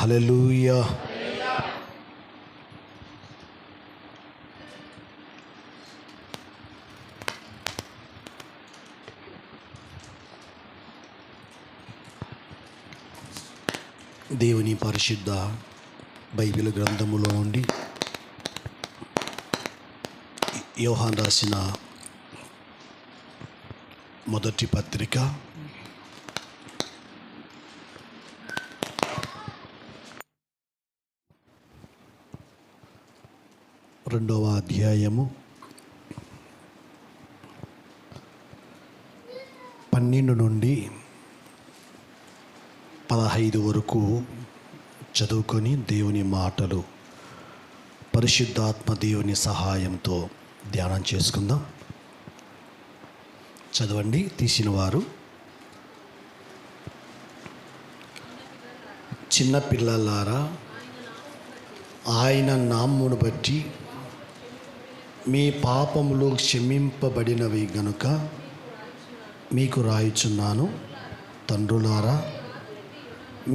హల్లెలూయా. దేవుని పరిశుద్ధ బైబిల్ గ్రంథములో నుండి యోహాను రాసిన మొదటి పత్రిక 2వ అధ్యాయము 12 నుండి 15 వరకు చదువుకొని దేవుని మాటలు పరిశుద్ధాత్మ దేవుని సహాయంతో ధ్యానం చేసుకుందాం. చదవండి తీసిన వారు. చిన్నపిల్లలారా, ఆయన నామమును బట్టి మీ పాపములు క్షమింపబడినవి గనుక మీకు రాయుచున్నాను. తండ్రులారా,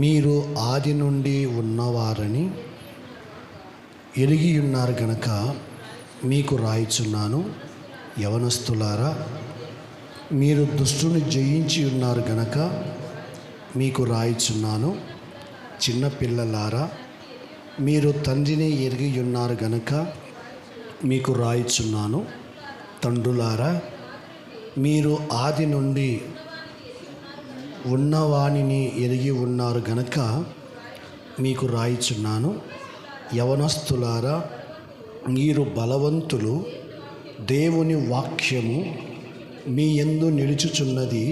మీరు ఆది నుండి ఉన్నవారని ఎరిగి ఉన్నారు గనక మీకు రాయుచున్నాను. యవనస్తులారా, మీరు దుష్టుని జయించి ఉన్నారు గనక మీకు రాయుచున్నాను. చిన్నపిల్లలారా, మీరు తండ్రిని ఎరిగి ఉన్నారు గనక మీకు రాయుచున్నాను. తండ్రులారా, మీరు ఆది నుండి ఉన్నవానిని ఎరిగి ఉన్నారు గనక మీకు రాయుచున్నాను. యవనస్తులారా, మీరు బలవంతులు, దేవుని వాక్యము మీ యందు నిలుచుచున్నది.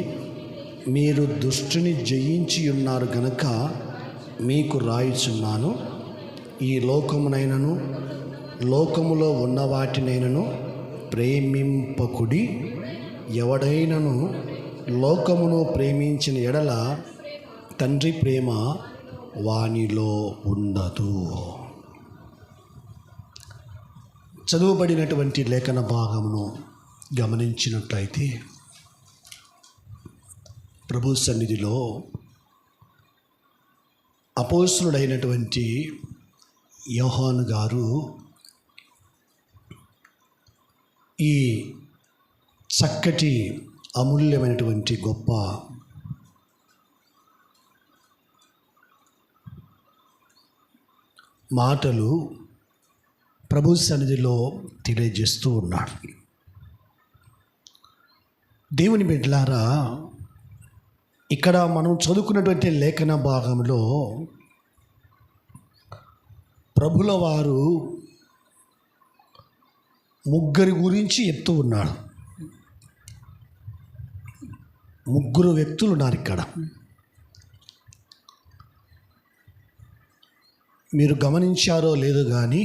మీరు దుష్టుని జయించి ఉన్నారు గనక మీకు రాయుచున్నాను. ఈ లోకమునైనను లోకములో ఉన్న వాటినైనను ప్రేమింపకుడి. ఎవడైనను లోకమును ప్రేమించిన ఎడల తండ్రి ప్రేమ వానిలో ఉండదు. చదువుబడినటువంటి లేఖన భాగమును గమనించినట్లయితే ప్రభు సన్నిధిలో అపోస్తలుడైనటువంటి యోహాను గారు ఈ చక్కటి అమూల్యమైనటువంటి గొప్ప మాటలు ప్రభు సన్నిధిలో తెలియజేస్తూ ఉన్నాడు. దేవుని బిడ్డలారా, ఇక్కడ మనం చదువుకున్నటువంటి లేఖన భాగంలో ప్రభుల వారు ముగ్గురి గురించి చెప్తూ ఉన్నాడు. ముగ్గురు వ్యక్తులు ఉన్నారు ఇక్కడ. మీరు గమనించారో లేదో కానీ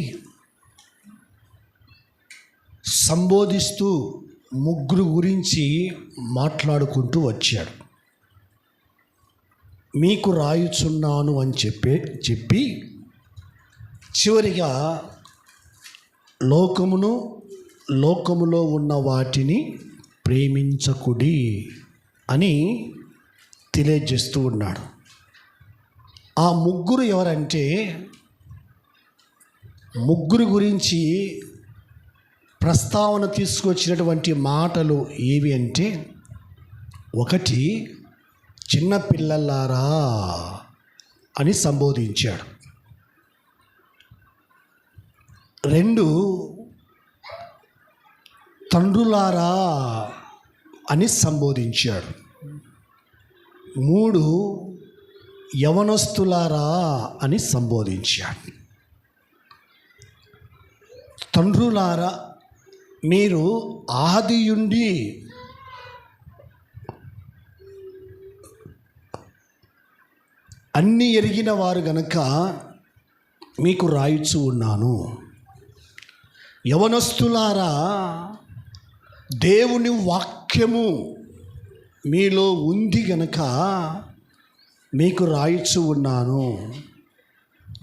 సంబోధిస్తూ ముగ్గురు గురించి మాట్లాడుకుంటూ వచ్చాడు. మీకు రాయుచున్నాను అని చెప్పి చివరిగా లోకములో ఉన్న వాటిని ప్రేమించకుడి అని తెలియజేస్తూ ఉన్నాడు. ఆ ముగ్గురు ఎవరంటే, ముగ్గురు గురించి ప్రస్తావన తీసుకొచ్చినటువంటి మాటలు ఏవి అంటే, ఒకటి చిన్నపిల్లలారా అని సంబోధించాడు. 2 తండ్రులారా అని సంబోధించాడు. 3 యవనస్తులారా అని సంబోధించాడు. తండ్రులారా, మీరు ఆదియుండి అన్నీ ఎరిగిన వారు గనక మీకు రాయుచు ఉన్నాను. యవనస్తులారా, దేవుని వాక్యము మీలో ఉంది గనక మీకు రాయుచు ఉన్నాను.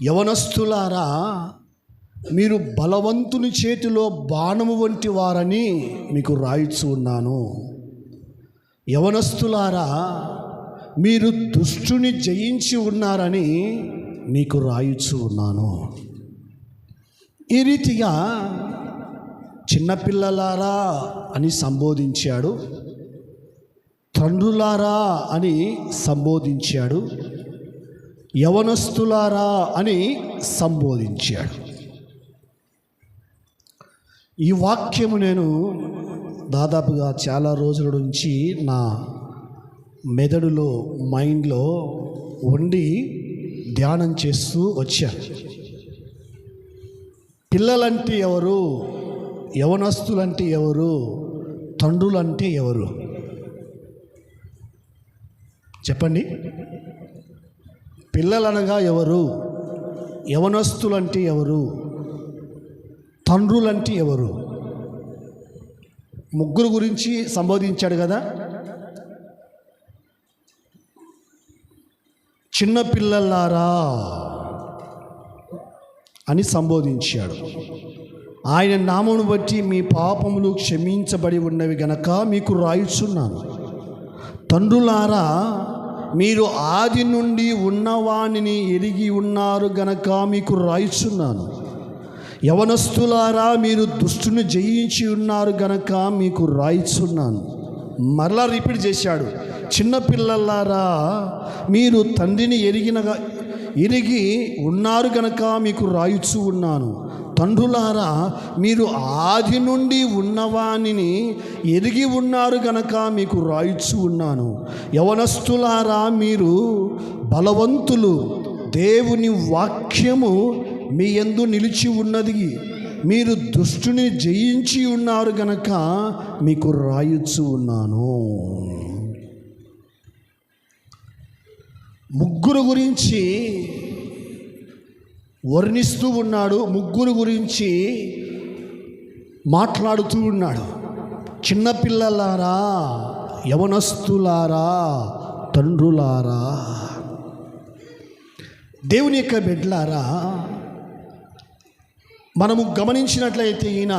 యవనస్తులారా, మీరు బలవంతుని చేతిలో బాణము వంటి వారని మీకు రాయుచు ఉన్నాను. యవనస్తులారా, మీరు దుష్టుని జయించి ఉన్నారని మీకు రాయుచు ఉన్నాను. ఈ రీతిగా చిన్నపిల్లలారా అని సంబోధించాడు, తండ్రులారా అని సంబోధించాడు, యవనస్తులారా అని సంబోధించాడు. ఈ వాక్యము నేను దాదాపుగా చాలా రోజుల నుంచి నా మెదడులో, మైండ్లో ఉండి ధ్యానం చేస్తూ వచ్చాను. పిల్లలంటే ఎవరు, యవనస్తులంటే ఎవరు, తండ్రులంటే ఎవరు? చెప్పండి. పిల్లలనగా ఎవరు, యవనస్తులంటే ఎవరు, తండ్రులంటే ఎవరు? ముగ్గురు గురించి సంబోధించాడు కదా. చిన్నపిల్లలారా అని సంబోధించాడు. ఆయన నామమును బట్టి మీ పాపములు క్షమించబడి ఉన్నవి గనక మీకు రాయుచున్నాను. తండ్రులారా, మీరు ఆది నుండి ఉన్నవానిని ఎరిగి ఉన్నారు గనక మీకు రాయుచున్నాను. యవనస్తులారా, మీరు దుష్టుని జయించి ఉన్నారు గనక మీకు రాయిచున్నాను. మరలా రిపీట్ చేశాడు. చిన్నపిల్లలారా, మీరు తండ్రిని ఎరిగి ఉన్నారు గనక మీకు రాయిచు ఉన్నాను. తండ్రులారా, మీరు ఆది నుండి ఉన్నవానిని ఎరిగి ఉన్నారు గనక మీకు రాయిచు ఉన్నాను. యవనస్తులారా, మీరు బలవంతులు, దేవుని వాక్యము మీ యందు నిలిచి ఉన్నది, మీరు దుష్టుని జయించి ఉన్నారు గనక మీకు రాయుచు ఉన్నాను. ముగ్గురు గురించి వర్ణిస్తూ ఉన్నాడు, ముగ్గురు గురించి మాట్లాడుతూ ఉన్నాడు. చిన్నపిల్లలారా, యవనస్తులారా, తండ్రులారా. దేవుని యొక్క బిడ్డలారా, మనము గమనించినట్లయితే ఈయన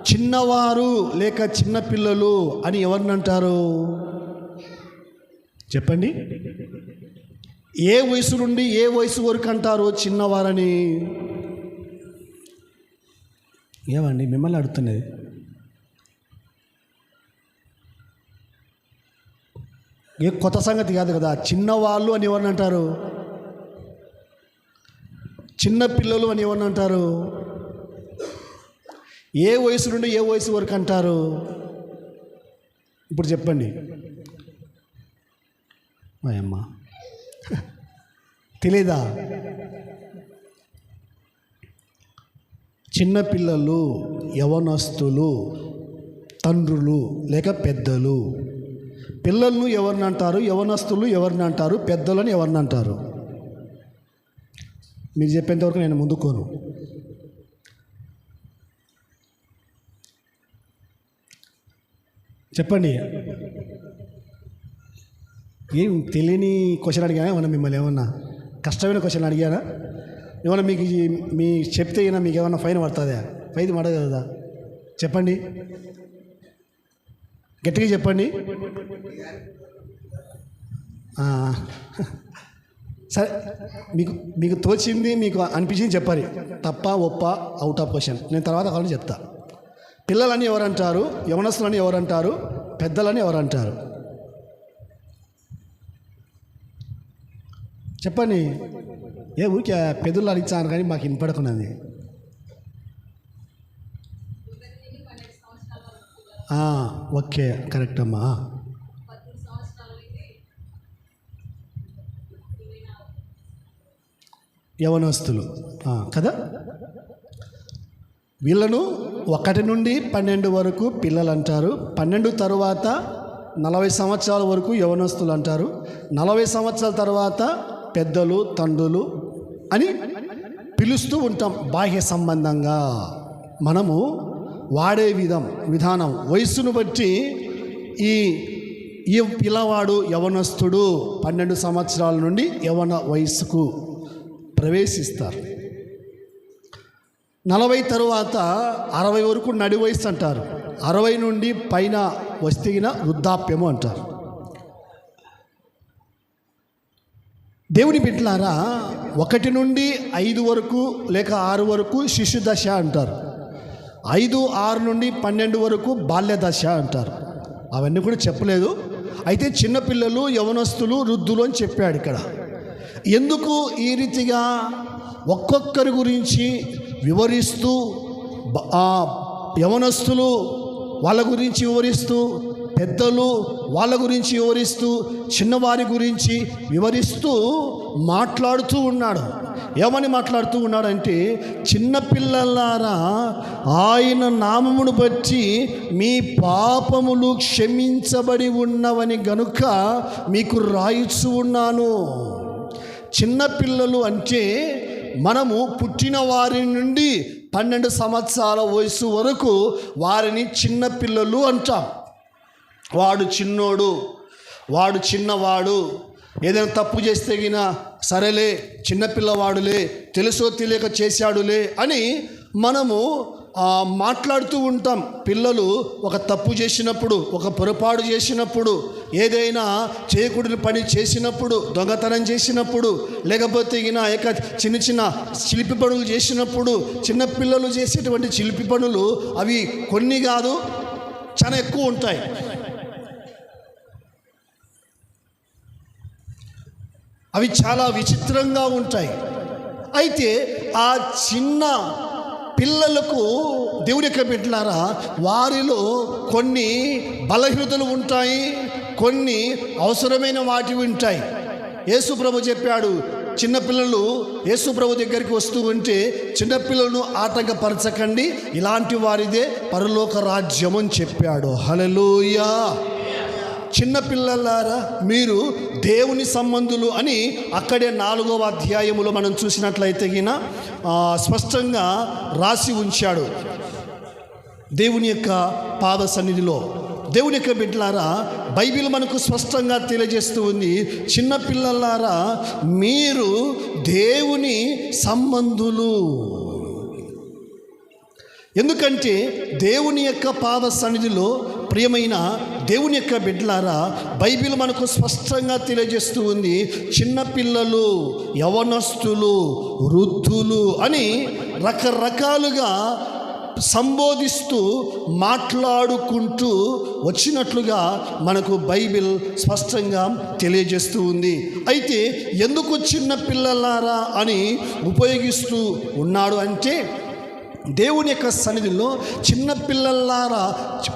చిన్నవారు లేక చిన్నపిల్లలు అని ఎవరిని అంటారు? చెప్పండి. ఏ వయసు నుండి ఏ వయసు వరకు అంటారు చిన్నవారని? ఏమండి మిమ్మల్ని అడుగుతున్నది. ఏ కొత్త సంగతి కాదు కదా. చిన్నవాళ్ళు అని ఎవరిని అంటారు? చిన్నపిల్లలు అని ఎవరిని అంటారు? ఏ వయసు నుండి ఏ వయసు వరకు అంటారు? ఇప్పుడు చెప్పండి. అమ్మా తెలీదా? చిన్నపిల్లలు, యవనస్తులు, తండ్రులు లేక పెద్దలు. పిల్లలను ఎవరిని అంటారు? యవనస్తులు ఎవరిని అంటారు? పెద్దలని ఎవరిని అంటారు? మీరు చెప్పేంతవరకు నేను ముందుకోను. చెప్పండి. ఏం తెలియని క్వశ్చన్ అడిగానా? ఏమన్నా మిమ్మల్ని ఏమన్నా కష్టమైన క్వశ్చన్ అడిగానా? ఏమన్నా మీ చెప్తే అయినా మీకు ఏమన్నా ఫైన్ పడుతుందా? ఫైన్ పడదు కదా. చెప్పండి, గట్టిగా చెప్పండి. సరే, మీకు తోచింది, మీకు అనిపించింది చెప్పాలి. తప్ప ఒప్ప అవుట్ ఆఫ్ క్వశ్చన్. నేను తర్వాత కావాలని చెప్తా. పిల్లలని ఎవరంటారు? యవనస్తులని ఎవరంటారు? పెద్దలని ఎవరంటారు? చెప్పండి. ఏ ఊరికే పెద్దలు అడిచాను కానీ మాకు వినపడుకున్నది. ఓకే, కరెక్ట్ అమ్మా. యవనస్తులు కదా. వీళ్ళను 1 నుండి 12 వరకు పిల్లలు అంటారు. 12 తరువాత 40 సంవత్సరాల వరకు యవనస్తులు అంటారు. 40 సంవత్సరాల తర్వాత పెద్దలు, తండ్రులు అని పిలుస్తూ ఉంటాం. బాహ్య సంబంధంగా మనము వాడే విధానం వయస్సును బట్టి ఈ పిల్లవాడు యవనస్తుడు 12 సంవత్సరాల నుండి యవన వయస్సుకు ప్రవేశిస్తారు. 40 తరువాత 60 వరకు నడి వయస్సు అంటారు. 60 నుండి పైన వస్తేగిన వృద్ధాప్యము అంటారు. దేవుని బిడ్డలారా, 1 నుండి 5 వరకు లేక 6 వరకు శిశు దశ అంటారు. 5, 6 నుండి 12 వరకు బాల్య దశ అంటారు. అవన్నీ కూడా చెప్పలేదు. అయితే చిన్నపిల్లలు, యవనస్తులు, వృద్ధులు అని చెప్పాడు ఇక్కడ. ఎందుకు ఈ రీతిగా ఒక్కొక్కరి గురించి వివరిస్తూ, యవనస్తులు వాళ్ళ గురించి వివరిస్తూ, పెద్దలు వాళ్ళ గురించి వివరిస్తూ, చిన్నవారి గురించి వివరిస్తూ మాట్లాడుతూ ఉన్నాడు. ఏమని మాట్లాడుతూ ఉన్నాడంటే, చిన్నపిల్లలారా, ఆయన నామమును బట్టి మీ పాపములు క్షమించబడి ఉన్నవని గనుక మీకు రాయిచు ఉన్నాను. చిన్నపిల్లలు అంటే మనము పుట్టిన వారి నుండి 12 సంవత్సరాల వయసు వరకు వారిని చిన్నపిల్లలు అంటాం. వాడు చిన్నోడు, వాడు చిన్నవాడు, ఏదైనా తప్పు చేస్తే గిన సరేలే చిన్నపిల్లవాడులే, తెలుసో తెలియక చేశాడులే అని మనము మాట్లాడుతూ ఉంటాం. పిల్లలు ఒక తప్పు చేసినప్పుడు, ఒక పొరపాటు చేసినప్పుడు, ఏదైనా చేయకూడని పని చేసినప్పుడు, దొంగతనం చేసినప్పుడు, లేకపోతే ఈయన చిన్న చిన్న చిలిపి పనులు చేసినప్పుడు, చిన్నపిల్లలు చేసేటువంటి చిలిపి పనులు అవి కొన్ని కాదు, చాలా ఎక్కువ ఉంటాయి. అవి చాలా విచిత్రంగా ఉంటాయి. అయితే ఆ చిన్న పిల్లలకు దేవుని యొక్క బిడ్డలారా, వారిలో కొన్ని బలహీనతలు ఉంటాయి, కొన్ని అవసరమైన వాటివి ఉంటాయి. యేసు ప్రభు చెప్పాడు, చిన్నపిల్లలు యేసు ప్రభు దగ్గరికి వస్తూ ఉంటే చిన్నపిల్లలను ఆటంకపరచకండి, ఇలాంటి వారిదే పరలోక రాజ్యం అని చెప్పాడు. హల్లెలూయా. చిన్నపిల్లలారా, మీరు దేవుని సంబంధులు అని అక్కడే 4వ అధ్యాయములో మనం చూసినట్లయితే గిన స్పష్టంగా రాసి ఉంచాడు. దేవుని యొక్క పాద సన్నిధిలో దేవుని యొక్క బిడ్డలారా, బైబిల్ మనకు స్పష్టంగా తెలియజేస్తూ ఉంది, చిన్నపిల్లలారా మీరు దేవుని సంబంధులు. ఎందుకంటే దేవుని యొక్క పాద సన్నిధిలో ప్రియమైన దేవుని యొక్క బిడ్డలారా, బైబిల్ మనకు స్పష్టంగా తెలియజేస్తూ ఉంది, చిన్నపిల్లలు, యవనస్తులు, వృద్ధులు అని రకరకాలుగా సంబోధిస్తూ మాట్లాడుకుంటూ వచ్చినట్లుగా మనకు బైబిల్ స్పష్టంగా తెలియజేస్తూ ఉంది. అయితే ఎందుకు చిన్నపిల్లలారా అని ఉపయోగిస్తూ ఉన్నాడు అంటే, దేవుని యొక్క సన్నిధిలో చిన్నపిల్లలారా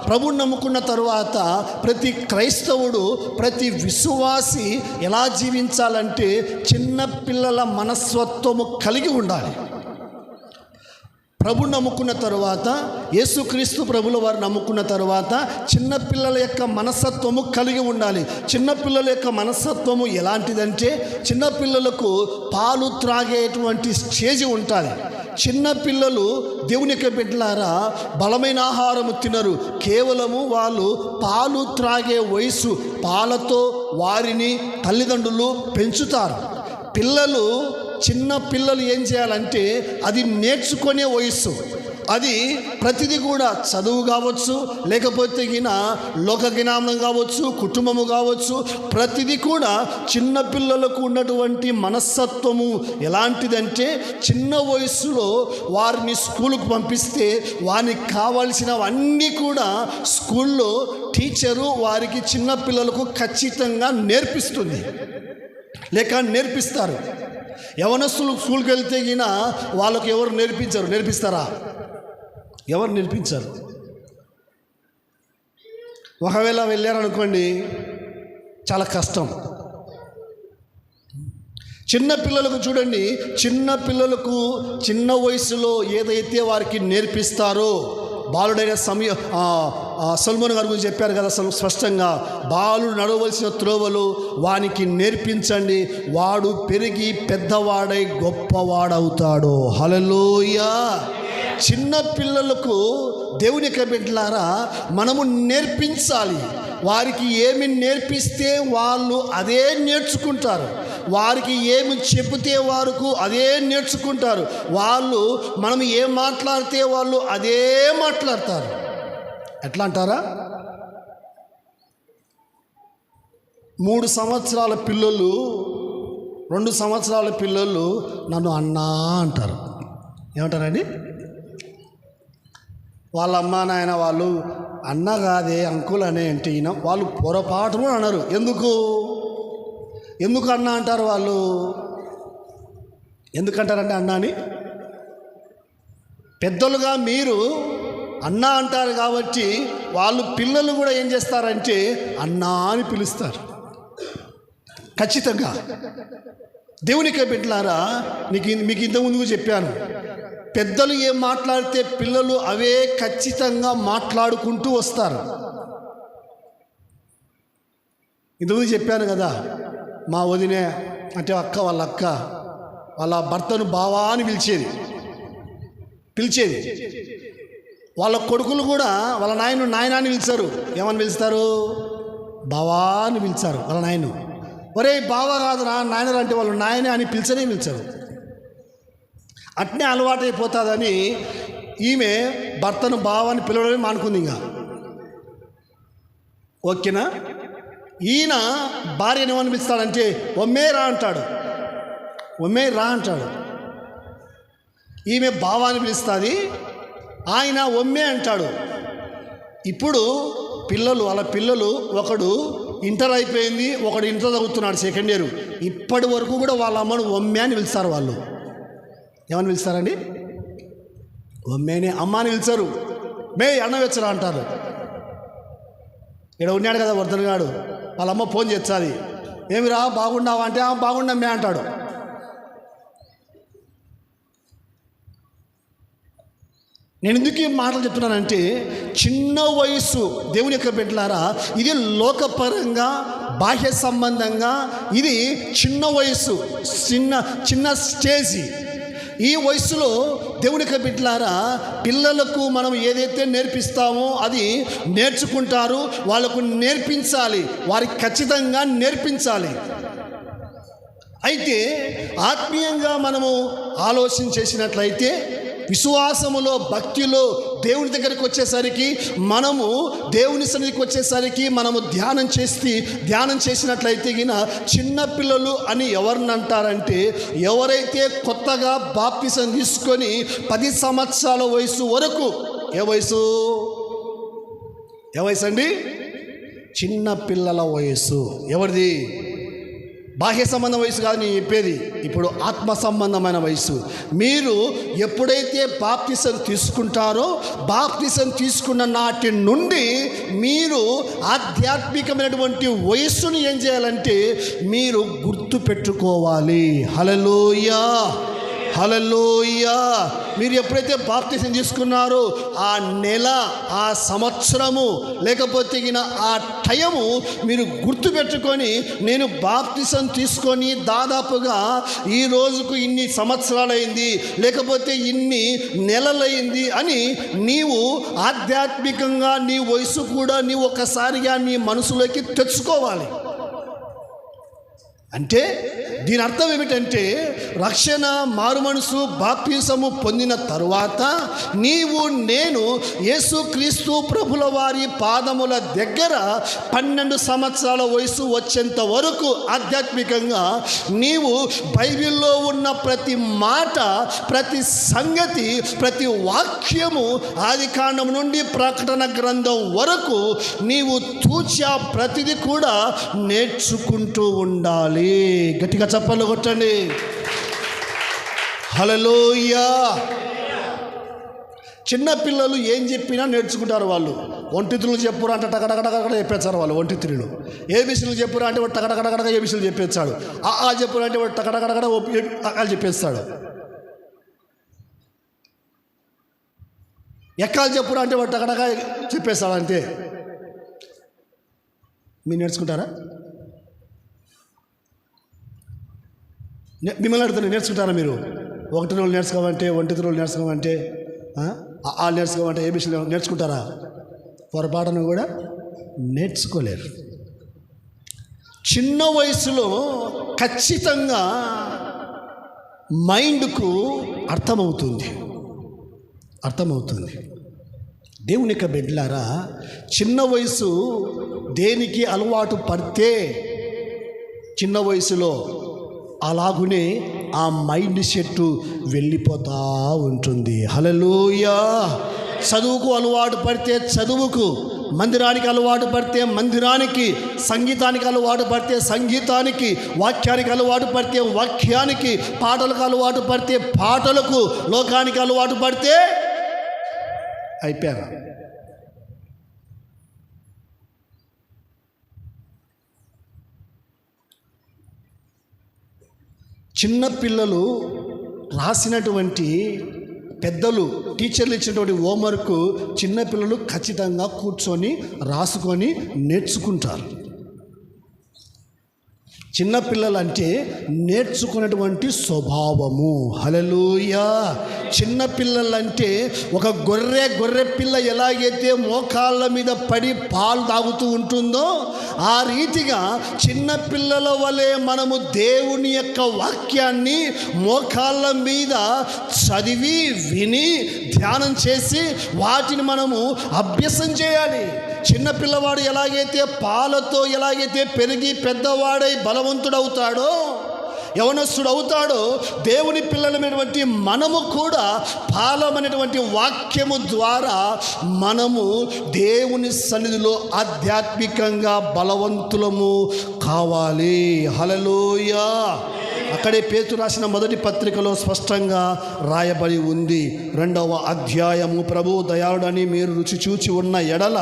ప్రభువు నమ్ముకున్న తరువాత ప్రతి క్రైస్తవుడు, ప్రతి విశ్వాసి ఎలా జీవించాలంటే చిన్నపిల్లల మనస్తత్వము కలిగి ఉండాలి. ప్రభు నమ్ముకున్న తరువాత, యేసుక్రీస్తు ప్రభుల వారు నమ్ముకున్న తరువాత చిన్నపిల్లల యొక్క మనస్తత్వము కలిగి ఉండాలి. చిన్నపిల్లల యొక్క మనస్తత్వము ఎలాంటిదంటే, చిన్నపిల్లలకు పాలు త్రాగేటువంటి స్టేజ్ ఉంటుంది. చిన్నపిల్లలు దేవుని యొక్క బిడ్డలారా బలమైన ఆహారము తినరు, కేవలము వాళ్ళు పాలు త్రాగే వయసు, పాలతో వారిని తల్లిదండ్రులు పెంచుతారు. చిన్న పిల్లలు ఏం చేయాలంటే అది నేర్చుకునే వయస్సు. అది ప్రతిదీ కూడా చదువు కావచ్చు, లేకపోతే లోక జ్ఞానం కావచ్చు, కుటుంబము కావచ్చు, ప్రతిదీ కూడా చిన్నపిల్లలకు ఉన్నటువంటి మనస్తత్వము ఎలాంటిదంటే, చిన్న వయస్సులో వారిని స్కూలుకు పంపిస్తే వారికి కావాల్సినవన్నీ కూడా స్కూల్లో టీచరు వారికి చిన్నపిల్లలకు ఖచ్చితంగా నేర్పిస్తుంది, లేక నేర్పిస్తారు. యవనస్తులు స్కూల్కి వెళ్తే వాళ్ళకు ఎవరు నేర్పిస్తారా? ఎవరు నేర్పించారు? ఒకవేళ వెళ్ళారనుకోండి, చాలా కష్టం. చిన్నపిల్లలకు చూడండి, చిన్నపిల్లలకు చిన్న వయసులో ఏదైతే వారికి నేర్పిస్తారో, బాలుడైన సొలొమోను గారి గురించి చెప్పారు కదా స్పష్టంగా, బాలుడు నడవలసిన త్రోవలు వానికి నేర్పించండి, వాడు పెరిగి పెద్దవాడై గొప్పవాడవుతాడు. హల్లెలూయా. చిన్న పిల్లలకు దేవుని యొక్క బిడ్డలారా మనము నేర్పించాలి. వారికి ఏమి నేర్పిస్తే వాళ్ళు అదే నేర్చుకుంటారు. వారికి ఏమి చెబితే వారికి అదే నేర్చుకుంటారు. మనం ఏం మాట్లాడితే వాళ్ళు అదే మాట్లాడతారు. ఎట్లా అంటారా? 3 సంవత్సరాల పిల్లలు 2 సంవత్సరాల పిల్లలు నన్ను అన్నా అంటారు. ఏమంటారండి? వాళ్ళ అమ్మ నాయన వాళ్ళు అన్న కాదే అంకుల్ అనే అంటే ఈయన వాళ్ళు పొరపాటును అన్నారు. ఎందుకు అన్న అంటారు వాళ్ళు? ఎందుకంటారంటే అన్న అని? పెద్దలుగా మీరు అన్న అంటారు కాబట్టి వాళ్ళు పిల్లలు కూడా ఏం చేస్తారంటే అన్నా అని పిలుస్తారు. ఖచ్చితంగా దేవునికి బిడ్డలారా, మీకు ఇంతకుముందు చెప్పాను, పెద్దలు ఏం మాట్లాడితే పిల్లలు అవే ఖచ్చితంగా మాట్లాడుకుంటూ వస్తారు. ఇంతకుముందు చెప్పాను కదా, మా వదినే అంటే అక్క వాళ్ళ భర్తను బావా అని పిలిచేది. వాళ్ళ కొడుకులు కూడా వాళ్ళ నాయన అని పిలిచారు. ఏమని పిలుస్తారు? బావా అని పిలిచారు వాళ్ళ నాయను. ఒరే బావ కాదురా నాయనలు అంటే వాళ్ళు నాయనే అని పిలిచారు. అట్నే అలవాటైపోతుందని ఈమె భర్తను బావని పిలవడమే మానుకుంది. ఇంకా ఓకేనా? ఈయన భార్యను ఏమని పిలుస్తాడంటే ఒమ్మే రా అంటాడు. ఈమె బావాని పిలుస్తుంది, ఆయన ఒమ్మే అంటాడు. ఇప్పుడు వాళ్ళ పిల్లలు ఒకడు ఇంటర్ అయిపోయింది, ఒకడు ఇంటర్ చదువుతున్నాడు, 2nd ఇయర్. ఇప్పటి వరకు కూడా వాళ్ళ అమ్మను ఒమ్మే అని పిలుస్తారు. వాళ్ళు ఏమని పిలుస్తారండి? ఒమ్మేనే అమ్మ అని పిలిచారు. మే అన్నవెచ్చరా అంటారు. ఇక్కడ ఉన్నాడు కదా వర్ధనగాడు, వాళ్ళ అమ్మ ఫోన్ చేస్తుంది, ఏమిరా బాగున్నావా అంటే బాగున్నామే అంటాడు. నేను ఎందుకు ఈ మాటలు చెప్తున్నానంటే, చిన్న వయసు దేవుని యొక్క బిడ్డలారా, ఇది లోకపరంగా బాహ్య సంబంధంగా ఇది చిన్న వయసు, చిన్న స్టేజీ. ఈ వయసులో దేవుని యొక్క బిడ్డలారా, పిల్లలకు మనం ఏదైతే నేర్పిస్తామో అది నేర్చుకుంటారు. వాళ్ళకు నేర్పించాలి, వారికి ఖచ్చితంగా నేర్పించాలి. అయితే ఆత్మీయంగా మనము ఆలోచన చేసినట్లయితే, విశ్వాసములో భక్తిలో దేవుని దగ్గరికి వచ్చేసరికి, మనము దేవుని సన్నిధికి వచ్చేసరికి మనము ధ్యానం చేసినట్లయితే చిన్నపిల్లలు అని ఎవరిని అంటారంటే, ఎవరైతే కొత్తగా బాప్తిసం తీసుకొని 10 సంవత్సరాల వయసు వరకు, ఏ వయసు అండి? చిన్న పిల్లల వయసు. ఎవరిది? బాహ్య సంబంధ వయసు కాదు నేను చెప్పేది, ఇప్పుడు ఆత్మ సంబంధమైన వయసు. మీరు ఎప్పుడైతే బాప్తిసం తీసుకుంటారో, బాప్తిసం తీసుకున్న నాటి నుండి మీరు ఆధ్యాత్మికమైనటువంటి వయస్సును ఏం చేయాలంటే మీరు గుర్తు పెట్టుకోవాలి. హల్లెలూయా. మీరు ఎప్పుడైతే బాప్తిసం తీసుకున్నారో ఆ నెల, ఆ సంవత్సరము, లేకపోతే ఆ టైము మీరు గుర్తుపెట్టుకొని, నేను బాప్తిసం తీసుకొని దాదాపుగా ఈ రోజుకు ఇన్ని సంవత్సరాలైంది, లేకపోతే ఇన్ని నెలలైంది అని నీవు ఆధ్యాత్మికంగా నీ వయసు కూడా నీవు ఒకసారిగా నీ మనసులోకి తెచ్చుకోవాలి. అంటే దీని అర్థం ఏమిటంటే, రక్షణ, మారుమనసు, బాప్తిసము పొందిన తరువాత నేను యేసుక్రీస్తు ప్రభుల వారి పాదముల దగ్గర 12 సంవత్సరాల వయసు వచ్చేంత వరకు ఆధ్యాత్మికంగా నీవు బైబిల్లో ఉన్న ప్రతి మాట, ప్రతి సంగతి, ప్రతి వాక్యము, ఆదికాండం నుండి ప్రకటన గ్రంథం వరకు నీవు తూచా ప్రతిది కూడా నేర్చుకుంటూ ఉండాలి. గట్టిగా చప్పట్లు కొట్టండి. హల్లెలూయా. చిన్నపిల్లలు ఏం చెప్పినా నేర్చుకుంటారు. వాళ్ళు ఒంటిత్రులు చెప్పురా అంటే టకటకటకట చెప్పేస్తారు. వాళ్ళు ఒంటిత్రులు ఏబిసిలు చెప్పురా అంటే వాడు టకటకటకట ఏబిసిలు చెప్పేస్తాడు. ఆ చెప్పురా అంటే వాడు టకటకటకట అకాలు చెప్పేస్తాడు. ఎక్కాలు చెప్పురా అంటే వాడు టకటక చెప్పేస్తాడు. అంతే. మీరు నేర్చుకుంటారా? మిమ్మల్ని అడుగుతాను, నేర్చుకుంటారా మీరు? 1 రోజులు నేర్చుకోమంటే, 1 రోజులు నేర్చుకోమంటే, నేర్చుకోమంటే ఏబిసిలు నేర్చుకుంటారా? పొరపాటును కూడా నేర్చుకోలేరు. చిన్న వయసులో ఖచ్చితంగా మైండ్కు అర్థమవుతుంది. దేవుని యొక్క బిడ్డలారా, చిన్న వయసు దేనికి అలవాటు పడితే చిన్న వయసులో అలాగునే ఆ మైండ్ సెట్ వెళ్ళిపోతూ ఉంటుంది. హల్లెలూయా. చదువుకు అలవాటు పడితే చదువుకు, మందిరానికి అలవాటు పడితే మందిరానికి, సంగీతానికి అలవాటు పడితే సంగీతానికి, వాక్యానికి అలవాటు పడితే వాక్యానికి, పాటలకు అలవాటు పడితే పాటలకు, లోకానికి అలవాటు పడితే అయిపోయారు. చిన్నపిల్లలు రాసినటువంటి పెద్దలు టీచర్లు ఇచ్చినటువంటి హోంవర్క్ చిన్నపిల్లలు ఖచ్చితంగా కూర్చొని రాసుకొని నేర్చుకుంటారు. చిన్నపిల్లలంటే నేర్చుకున్నటువంటి స్వభావము. హల్లెలూయా. చిన్నపిల్లలంటే ఒక గొర్రె పిల్ల ఎలాగైతే మోకాళ్ళ మీద పడి పాలు తాగుతూ ఉంటుందో ఆ రీతిగా చిన్నపిల్లల వలె మనము దేవుని యొక్క వాక్యాన్ని మోకాళ్ళ మీద చదివి విని ధ్యానం చేసి వాటిని మనము అభ్యసం చేయాలి. చిన్నపిల్లవాడు ఎలాగైతే పాలతో ఎలాగైతే పెరిగి పెద్దవాడై బలవంతుడవుతాడో, యవనస్తుడు అవుతాడో, దేవుని పిల్లలమైనటువంటి మనము కూడా పాలమైనటువంటి వాక్యము ద్వారా మనము దేవుని సన్నిధిలో ఆధ్యాత్మికంగా బలవంతులము కావాలి. హల్లెలూయా. అక్కడే పేతురు రాసిన మొదటి పత్రికలో స్పష్టంగా రాయబడి ఉంది. 2వ అధ్యాయము, ప్రభు దయాళుడని మీరు రుచి చూచి ఉన్న ఎడల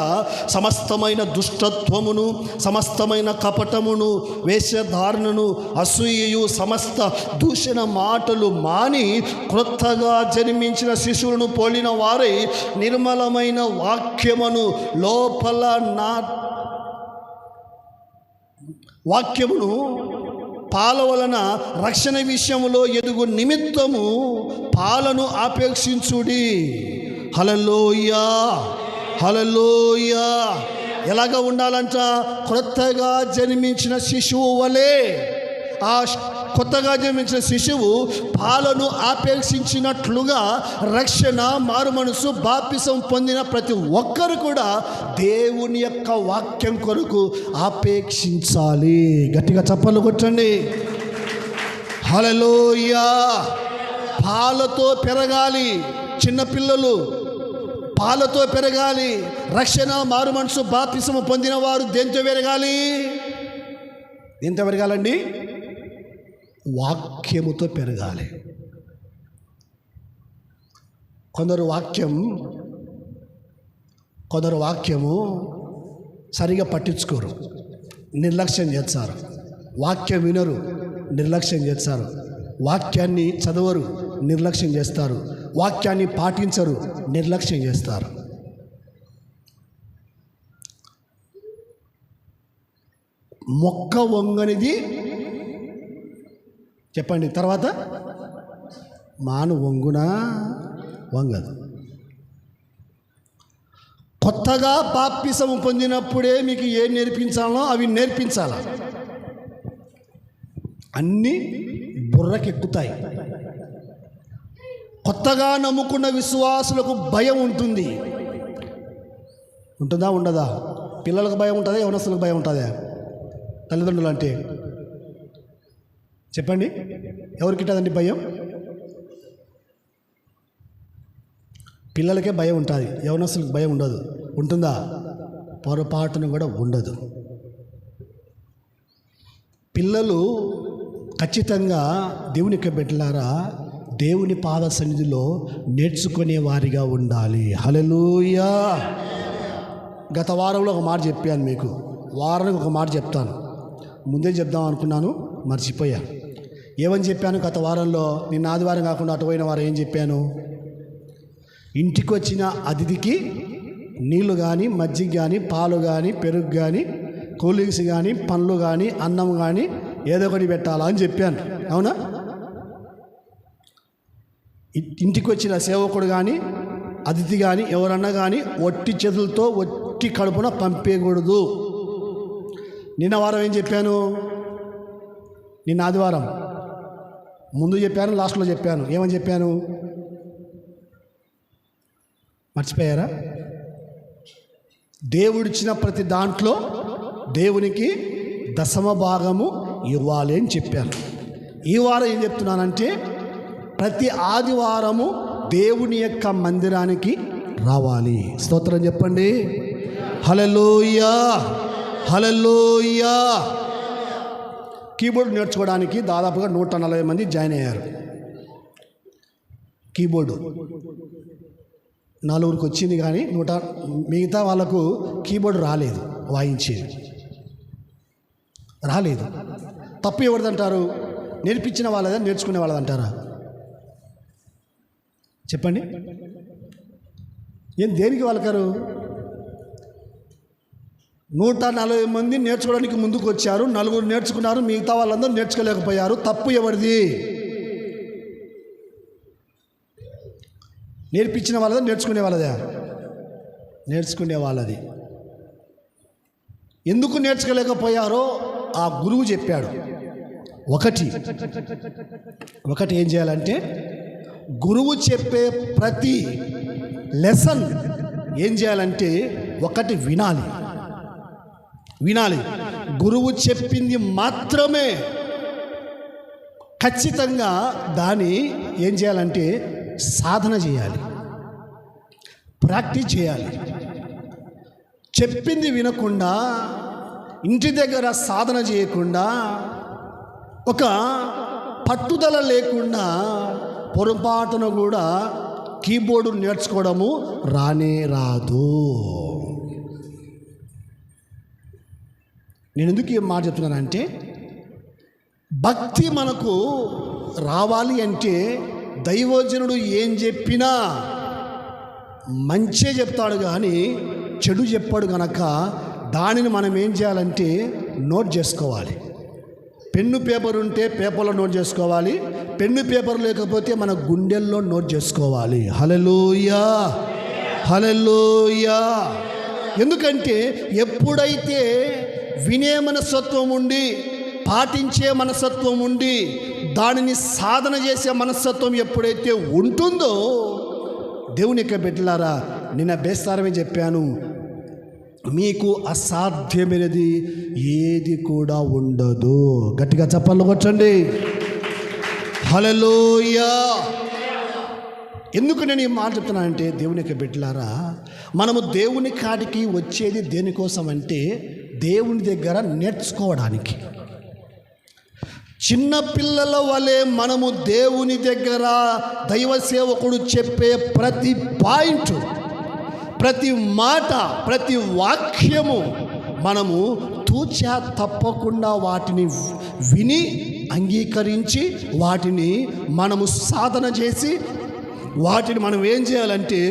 సమస్తమైన దుష్టత్వమును, సమస్తమైన కపటమును, వేషధారణను, అసూయయు, సమస్త దూషణ మాటలు మాని క్రొత్తగా జన్మించిన శిశువులను పోలిన వారై నిర్మలమైన వాక్యమును లోపల వాక్యమును పాల వలన రక్షణ విషయంలో ఎదుగు నిమిత్తము పాలను ఆపేక్షించుడి. హల్లెలూయా. హల్లెలూయా. ఎలాగ ఉండాలంట? క్రొత్తగా జన్మించిన శిశువు వలె. ఆ కొత్తగా జన్మించిన శిశువు పాలను ఆపేక్షించినట్లుగా రక్షణ, మారు మనసు, బాప్తిసం పొందిన ప్రతి ఒక్కరు కూడా దేవుని యొక్క వాక్యం కొరకు ఆపేక్షించాలి. గట్టిగా చప్పట్లు కొట్టండి. హల్లెలూయా. పాలతో పెరగాలి చిన్నపిల్లలు, పాలతో పెరగాలి. రక్షణ, మారు మనసు, బాప్తిసం పొందిన వారు దేంతో పెరగాలి? దేంతో పెరగాలండి? వాక్యముతో పెరగాలి. కొందరు వాక్యము సరిగా పట్టించుకోరు, నిర్లక్ష్యం చేస్తారు. వాక్యం వినరు, నిర్లక్ష్యం చేస్తారు. వాక్యాన్ని చదవరు, నిర్లక్ష్యం చేస్తారు. వాక్యాన్ని పాటించరు, నిర్లక్ష్యం చేస్తారు. మొక్క వంగనిది చెప్పండి. తర్వాత మాను వంగునా? వంగదు. కొత్తగా బాప్తిసం పొందినప్పుడే మీకు ఏం నేర్పించాలో అవి నేర్పించాల. అన్నీ బుర్రకెక్కుతాయి. కొత్తగా నమ్ముకున్న విశ్వాసులకు భయం ఉంటుంది. ఉంటుందా? ఉండదా? పిల్లలకు భయం ఉంటుందా? యవనస్తులకు భయం ఉంటుందా? తల్లిదండ్రులు అంటే చెప్పండి, ఎవరికి ఉంటుందండి భయం? పిల్లలకే భయం ఉంటుంది, యవనస్తులకు భయం ఉండదు. ఉంటుందా? పొరపాటును కూడా ఉండదు. పిల్లలు ఖచ్చితంగా దేవుని యొక్క బిడ్డలారా దేవుని పాద సన్నిధిలో నేర్చుకునే వారిగా ఉండాలి. హల్లెలూయా. గత వారంలో ఒక మాట చెప్పాను మీకు, వారానికి ఒక మాట చెప్తాను. ముందే చెప్దాం అనుకున్నాను, మర్చిపోయాను. ఏమని చెప్పాను గత వారంలో? నిన్న ఆదివారం కాకుండా అటు పోయిన వారం ఏం చెప్పాను? ఇంటికి వచ్చిన అతిథికి నీళ్లు కానీ, మజ్జిగ కానీ, పాలు కానీ, పెరుగు కానీ, కూల్ డ్రింక్స్ కానీ, పండ్లు కానీ, అన్నం కానీ ఏదో ఒకటి పెట్టాలా అని చెప్పాను. అవునా? ఇంటికి వచ్చిన సేవకుడు కానీ, అతిథి కానీ, ఎవరన్నా కానీ ఒట్టి చేతులతో ఒట్టి కడుపున పంపేయకూడదు. నిన్న వారం ఏం చెప్పాను? నిన్న ఆదివారం ముందు చెప్పాను, లాస్ట్లో చెప్పాను. ఏమని చెప్పాను? మర్చిపోయారా? దేవుడిచ్చిన ప్రతి దాంట్లో దేవునికి 10వ భాగము ఇవ్వాలి అని చెప్పాను. ఈ వారం ఏం చెప్తున్నానంటే ప్రతి ఆదివారము దేవుని యొక్క మందిరానికి రావాలి. స్తోత్రం చెప్పండి. హల్లెలూయా, హల్లెలూయా. కీబోర్డ్ నేర్చుకోవడానికి దాదాపుగా 140 మంది జాయిన్ అయ్యారు. కీబోర్డు 4 వచ్చింది, కానీ మిగతా వాళ్ళకు కీబోర్డు రాలేదు, వాయించేది రాలేదు. తప్పు ఎవరిదంటారు? నేర్పించిన వాళ్ళదా, నేర్చుకునే వాళ్ళదంటారా? చెప్పండి. ఏం దేనికి వాళ్ళకారు? 140 మంది నేర్చుకోవడానికి ముందుకు వచ్చారు, 4 నేర్చుకున్నారు, మిగతా వాళ్ళందరూ నేర్చుకోలేకపోయారు. తప్పు ఎవరిది? నేర్పించిన వాళ్ళదా, నేర్చుకునే వాళ్ళదా? నేర్చుకునే వాళ్ళది. ఎందుకు నేర్చుకోలేకపోయారో ఆ గురువు చెప్పాడు. ఒకటి ఏం చేయాలంటే, గురువు చెప్పే ప్రతి లెసన్ ఏం చేయాలంటే ఒకటి వినాలి. గురువు చెప్పింది మాత్రమే ఖచ్చితంగా దాన్ని ఏం చేయాలంటే సాధన చేయాలి, ప్రాక్టీస్ చేయాలి. చెప్పింది వినకుండా, ఇంటి దగ్గర సాధన చేయకుండా, ఒక పట్టుదల లేకుండా పొరపాటున కూడా కీబోర్డు నేర్చుకోవడము రాదు. నేను ఎందుకు ఈ మాట చెప్తున్నానంటే, భక్తి మనకు రావాలి అంటే దైవజనుడు ఏం చెప్పినా మంచే చెప్తాడు, కానీ చెడు చెప్పాడు గనక దానిని మనం ఏం చేయాలంటే నోట్ చేసుకోవాలి. పెన్ను పేపర్ ఉంటే పేపర్లో నోట్ చేసుకోవాలి, పెన్ను పేపర్ లేకపోతే మన గుండెల్లో నోట్ చేసుకోవాలి. హల్లెలూయా, హల్లెలూయా. ఎందుకంటే ఎప్పుడైతే వినే మనస్తత్వం ఉండి, పాటించే మనస్తత్వం ఉండి, దానిని సాధన చేసే మనస్తత్వం ఎప్పుడైతే ఉంటుందో, దేవుని యొక్క బిడ్డలారా, నిన్న బేస్తారమే చెప్పాను, మీకు అసాధ్యమైనది ఏది కూడా ఉండదు. గట్టిగా చప్పట్లు కొట్టండి. హల్లెలూయా. ఎందుకు నేను ఈ మాట చెప్తున్నానంటే, దేవుని యొక్క బిడ్డలారా, మనము దేవుని కాడికి వచ్చేది దేనికోసం అంటే దేవుని దగ్గర నేర్చుకోవడానికి. చిన్నపిల్లల వలె మనము దేవుని దగ్గర దైవ సేవకుడు చెప్పే ప్రతి పాయింట్, ప్రతి మాట, ప్రతి వాక్యము మనము తూచా తప్పకుండా వాటిని విని అంగీకరించి వాటిని మనము సాధన చేసి వాటిని మనం ఏం చేయాలంటే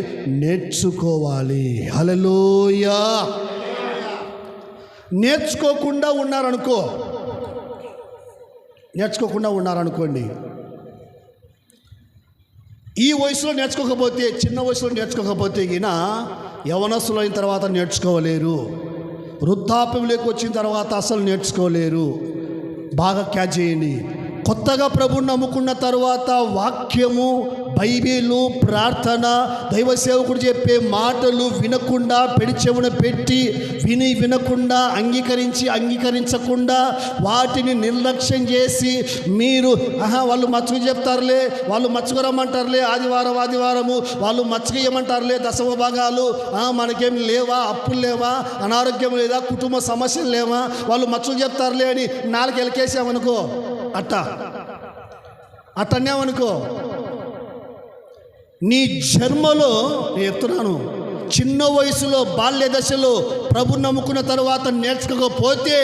నేర్చుకోవాలి. హల్లెలూయా. నేర్చుకోకుండా ఉన్నారనుకోండి, ఈ వయసులో నేర్చుకోకపోతే, చిన్న వయసులో నేర్చుకోకపోతే గిన యవనస్తులు అయిన తర్వాత నేర్చుకోలేరు, వృద్ధాప్యంలోకి వచ్చిన తర్వాత అసలు నేర్చుకోలేరు. బాగా క్యాచ్ చేయండి. కొత్తగా ప్రభువుని నమ్ముకున్న తర్వాత వాక్యము, బైబిలు, ప్రార్థన, దైవ సేవకుడు చెప్పే మాటలు వినకుండా, పెడి చెవున పెట్టి వినకుండా, అంగీకరించకుండా వాటిని నిర్లక్ష్యం చేసి మీరు వాళ్ళు మచ్చుకు చెప్తారులే, వాళ్ళు మచ్చుకు రమ్మంటారులే, ఆదివారము వాళ్ళు మచ్చుకు ఇవ్వమంటారులే, దశమ భాగాలు, మనకేం లేవా, అప్పులు లేవా, అనారోగ్యం లేదా, కుటుంబ సమస్యలు లేవా, వాళ్ళు మచ్చుకు చెప్తారులే అని 4 ఎలకేసామనుకో, అట్టన్నామనుకో, నీ జన్మలో నేను చెప్తున్నాను, చిన్న వయసులో బాల్య దశలో ప్రభు నమ్ముకున్న తర్వాత నేర్చుకోకపోతే,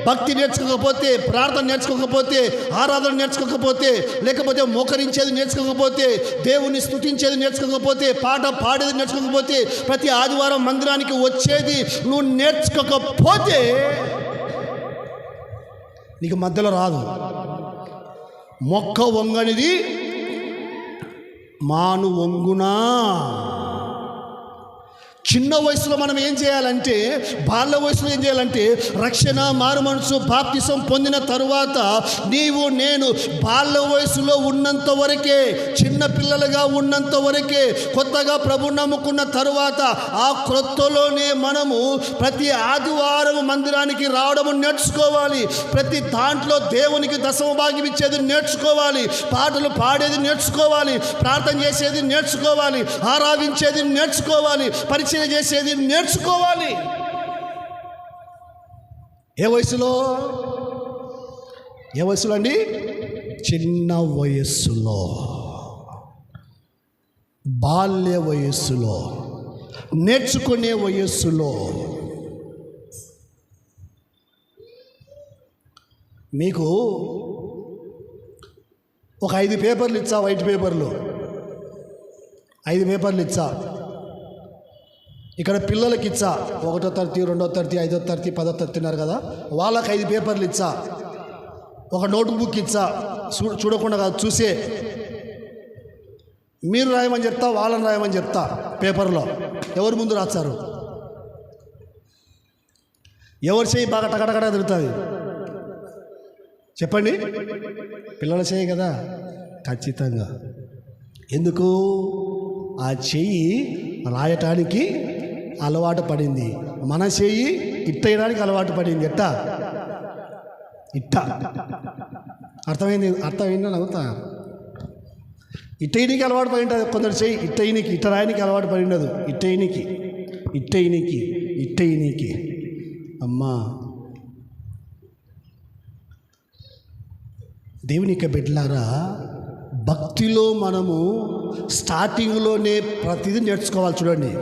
భక్తి నేర్చుకోకపోతే, ప్రార్థన నేర్చుకోకపోతే, ఆరాధన నేర్చుకోకపోతే, లేకపోతే మోకరించేది నేర్చుకోకపోతే, దేవుని స్తుతించేది నేర్చుకోకపోతే, పాట పాడేది నేర్చుకోకపోతే, ప్రతి ఆదివారం మందిరానికి వచ్చేది నువ్వు నేర్చుకోకపోతే నీకు మధ్యలో రాదు. మొక్క వంగనిది మాను వంగునా, చిన్న వయసులో మనం ఏం చేయాలంటే, బాల్య వయసులో ఏం చేయాలంటే, రక్షణ, మారుమనసు, బాప్తిసం పొందిన తరువాత నీవు నేను బాల్య వయసులో ఉన్నంత వరకే, చిన్న పిల్లలుగా ఉన్నంత వరకే, కొత్తగా ప్రభు నమ్ముకున్న తరువాత ఆ క్రొత్తలోనే మనము ప్రతి ఆదివారం మందిరానికి రావడం నేర్చుకోవాలి. ప్రతి దాంట్లో దేవునికి దశమ భాగ్యం ఇచ్చేది నేర్చుకోవాలి, పాటలు పాడేది నేర్చుకోవాలి, ప్రార్థన చేసేది నేర్చుకోవాలి, ఆరాధించేది నేర్చుకోవాలి, పరిచయం చేసేది నేర్చుకోవాలి. ఏ వయసులో అండి? చిన్న వయస్సులో, బాల్య వయస్సులో, నేర్చుకునే వయస్సులో. మీకు ఒక 5 పేపర్లు ఇచ్చా, వైట్ పేపర్లు 5 పేపర్లు ఇచ్చా. ఇక్కడ పిల్లలకి ఇచ్చా, 1వ తరగతి, 2వ తరగతి, 5వ తరగతి, 10వ తరగతి ఉన్నారు కదా, వాళ్ళకి 5 పేపర్లు ఇచ్చా. ఒక నోట్బుక్ ఇచ్చా, చూడకుండా కాదు, చూసే. మీరు రాయమని చెప్తా, వాళ్ళని రాయమని చెప్తా. పేపర్లో ఎవరు ముందు రాస్తారు? ఎవరు చేయి బాగా టకటకట తిరుగుతుంది? చెప్పండి. పిల్లల చేయి కదా, ఖచ్చితంగా. ఎందుకు? ఆ చెయ్యి రాయటానికి అలవాటు పడింది, మన చెయ్యి ఇట్టేయడానికి అలవాటు పడింది. ఎట్టా? ఇట్ట. అర్థమైంది నవ్వుతా. ఇట్టయినికి అలవాటు పడి ఉంటుంది కొందరు చెయ్యి, ఇట్టయినికి, ఇట్ట రాయనికి అలవాటు పడి ఉండదు. ఇట్టయినికి అమ్మా. దేవుని యొక్క బిడ్డలారా, భక్తిలో మనము స్టార్టింగ్లోనే ప్రతిదీ నేర్చుకోవాలి. చూడండి,